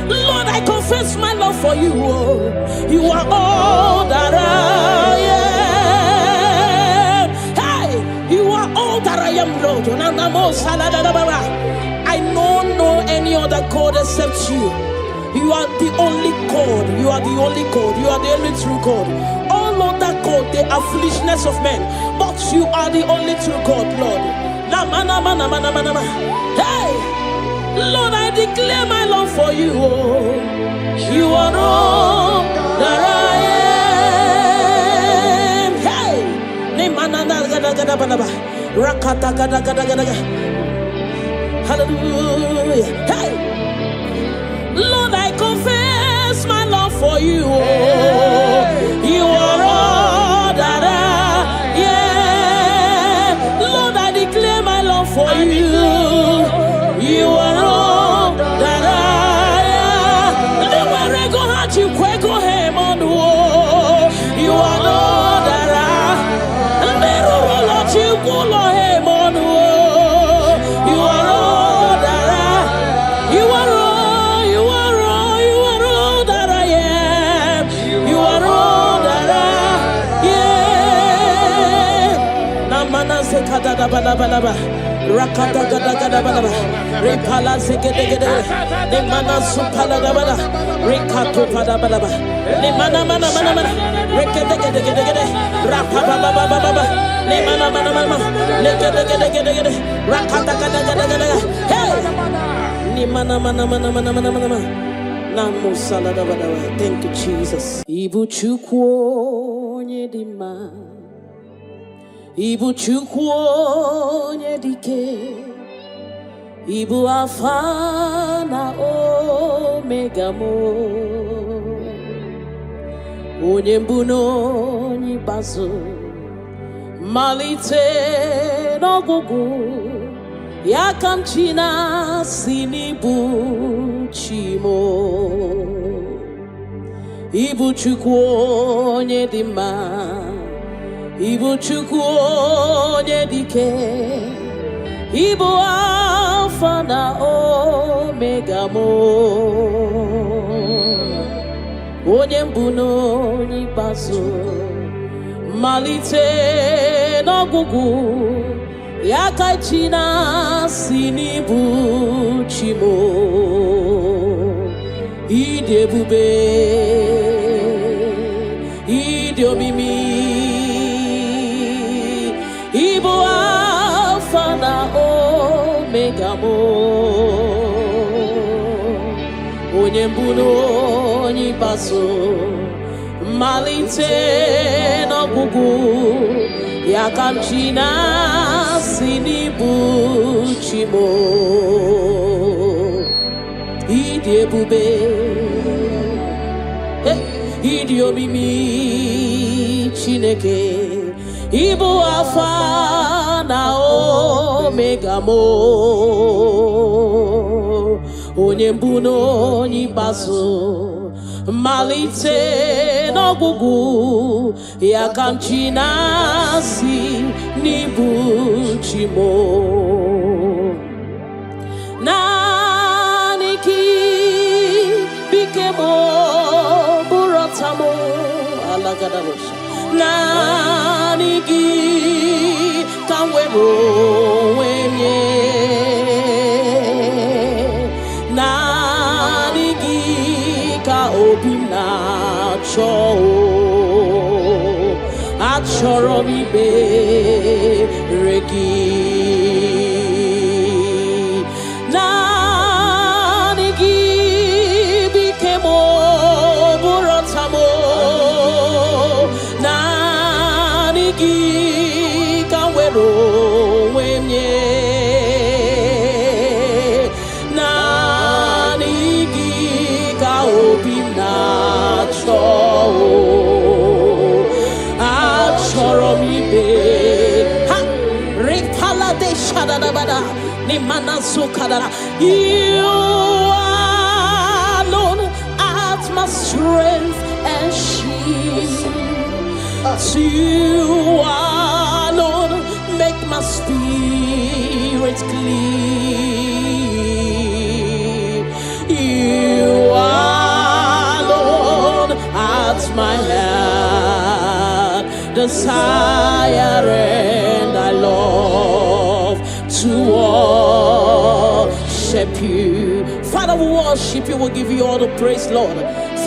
Lord, I confess my love for you. You are all that I am. Hey, you are all that I am, Lord. I don't know any other God except you. You are the only God. You are the only God. You are the only true God. All other God, they are foolishness of men. But you are the only true God, Lord. Hey, Lord, I declare my love for you. You are all that I am. Hey, hallelujah. Hey. Lord, I confess my love for you. You are all that I am. Lord, I declare my love for you. You are all that I am. Nowhere go hard you kweko him on the wall. You are all that I am. Never let you go him on the wall. You are all that I. You are all. Rakata gada balaba, Repala Zegede, the Mana Supala Dabala, Rekato Padabalaba, the Mana, Rekede, Rapaba, the Mana, Legede, Rakata gada, hey, Nimana, Namu Saladabada. Thank you, Jesus. Ibu Chukwo Nyedima. Ibu Chukwu onye dike, Ibu Alpha na Omega mo, onye mbu n'onye ikpeazụ, malite n'ọgwụgwụ, ya ka m chi na-asị n'ibu chi mo. Ibu Chukwu onye dị mma, Ibu Chukwu onye dike, Ibu Alpha na Omega mo, onye mbu n'onye ikpeazụ, malite n'ọgwụgwụ, ya ka chi na-asị n'ibu chi mo. Ịdị ebube, ịdị omimi, Ibu Alpha na Omega mo, onye mbu n'onye ikpeazụ, malite n'ọgwụgwụ, ya ka m chi na-asị n'ibu chi mo. Ịdị ebube, ịdị omimi Chineke, Ibu Alpha na Omega mo, onye mbu n'onye ikpeazụ, malite n'ọgwụgwụ, ya ka m chi na-asị n'ibu chi mo. Naanị gị bike mo bụrụ ọta mo, alagadabosha. Naanị gị ka m were onwe m nye, naanị gị ka obi obinacho achoro mi be regi nanigi bikemo burotamo nanigi kawero wenye nanigi ka obinacho achoro mi be ha repala de shadadabada ni manasu kadara. You alone art my strength and shield. You alone make my spirit clean. You alone art my heart desire, and I love to worship you. Father, we worship you. We'll give you all the praise, Lord.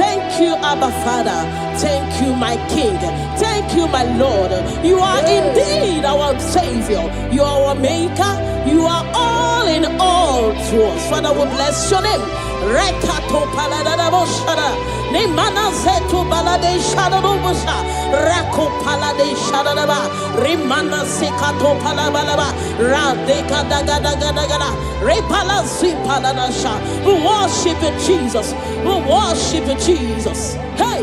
Thank you, Abba Father. Thank you, my King. Thank you, my Lord. You are indeed our Savior. You are our Maker. You are all in all to us. Father, we bless your name. Rekato paladadaboshara. Nemana zetu balade shadadobosha. Rako palade shadadaba. Rimana sekato palabalaba. Radeka dagadagada. Repala zipaladasha. We worship you, Jesus. We worship you, Jesus. Hey!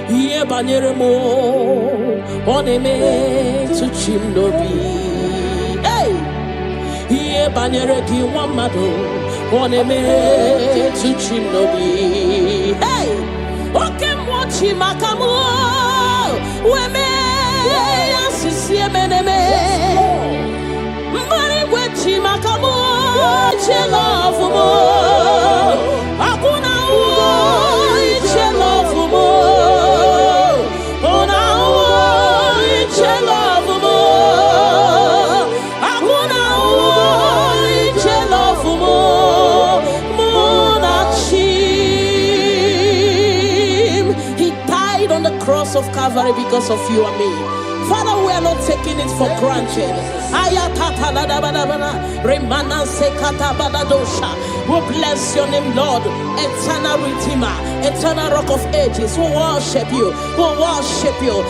Ye banyeremo oneme to chimnobi. Hey! Ye banyere ki wamado oneme to chimnobi. Hey! Oke mochi makamu weme asisi meneme. Mbari wechi makamu chelofu mo. Akuna uo chelofu mo. Cross of Calvary because of you and me. Father, we are not taking it for granted. We bless your name, Lord. Eternal Redeemer, eternal Rock of Ages. We worship you. We worship you.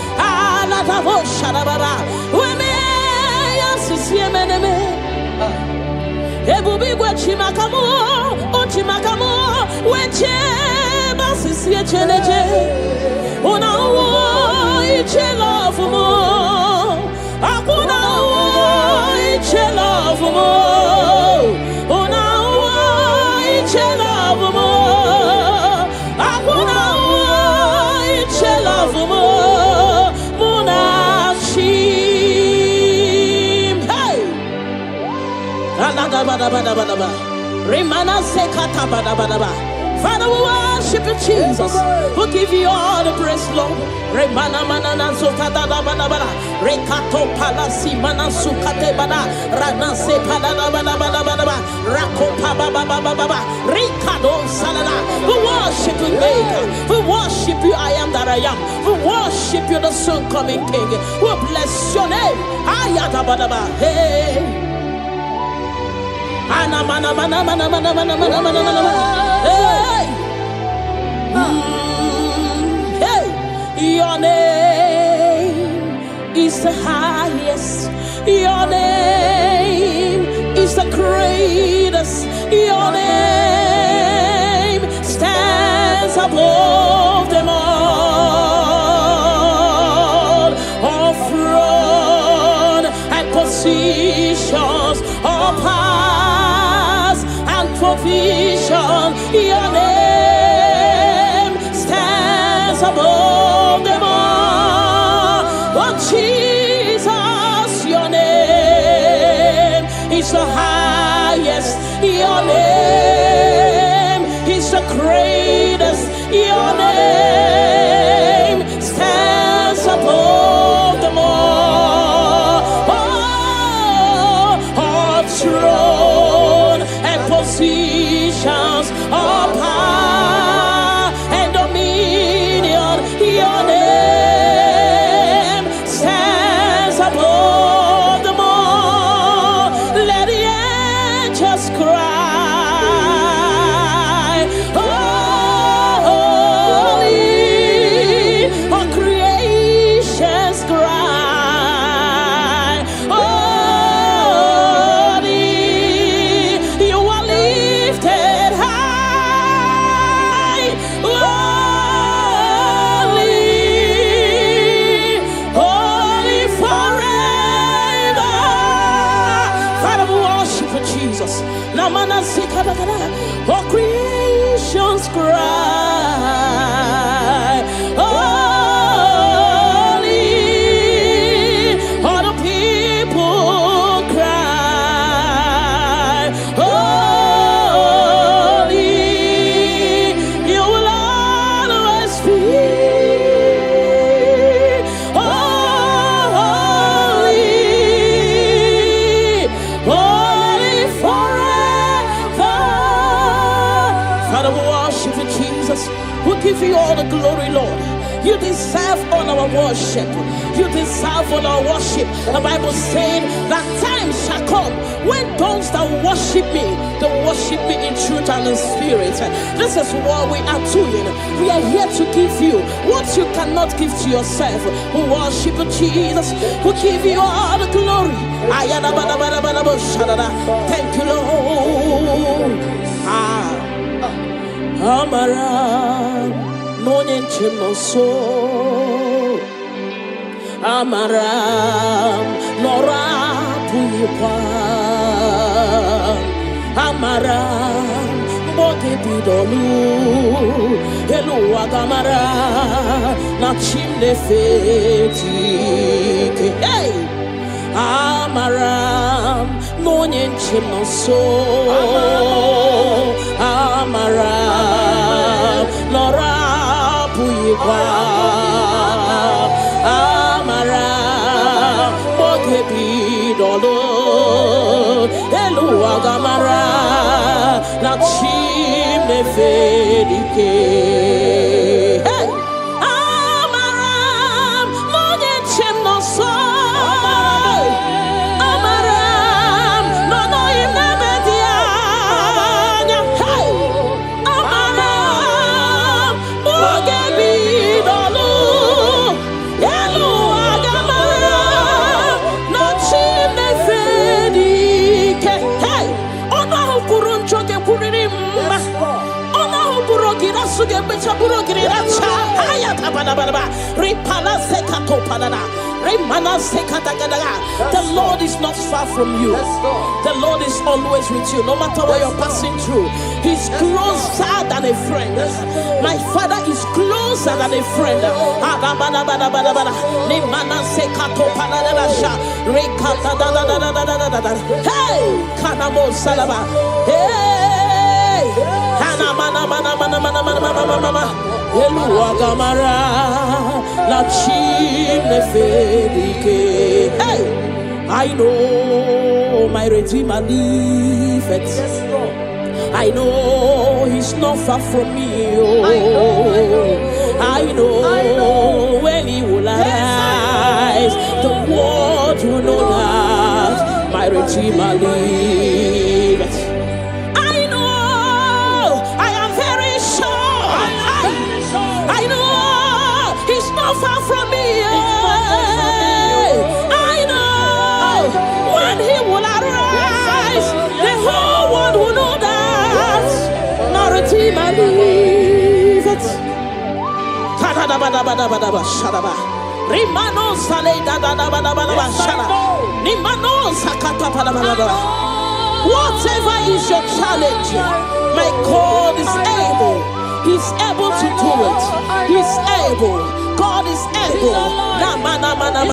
Una iche love mo, akuna iche love mo. Una iche love mo, akuna iche love mo. Muna chim, hey. Alada bada bada bada bada. Remana sekata bada bada bada. Father, we worship you, Jesus. We give you all the praise, Lord. Remana manana sokata da bana bana. Rekato palasi mana sukate bana. Rana se palana bana bana bana bana. Rako pa ba ba ba ba ba ba. Rikado salala. We worship you, Maker. We worship you, I am that I am. We worship you, the soon coming King. We bless your name. Ayata bana ba. Hey. Ana mana mana mana mana mana mana mana mana. Hey. Hey. Your name is the highest. Your name is the greatest. Your name stands above them all. All throne and positions, all powers and provision. Your name stands above them all. Oh Jesus, your name is the highest. Your name is the greatest. Your name you all the glory, Lord. You deserve all our worship. You deserve all our worship. The Bible said that time shall come when those that worship me, they worship me in truth and in spirit. This is what we are doing. We are here to give you what you cannot give to yourself. We worship Jesus. We give you all the glory. Thank you, Lord. Amara Monie so Amara Nora Puipa Amara Bote Bidolu Hello Agamara Na chimne feti Hey Amara Monie so Amara Nora Puipa Amara Bogebi Dolo Elu Agamara Na chimne fedike Hey Amara Monie chimno so The Lord is not far from you. The Lord is always with you, no matter what you're passing through. He's closer than a friend. My Father is closer than a friend. Hey, Kanamo Salaba. Hey, Hana mana. Eluagamara la chimne fedike. Hey, I know my Redeemer liveth. I know He's not far from me. Oh, I know when He will arise, the world will know that my Redeemer liveth. Far from me, I know when He will arise, the whole world will know that my Redeemer liveth. Whatever is your challenge, my God is able. He's able to do it. He's able. God is able.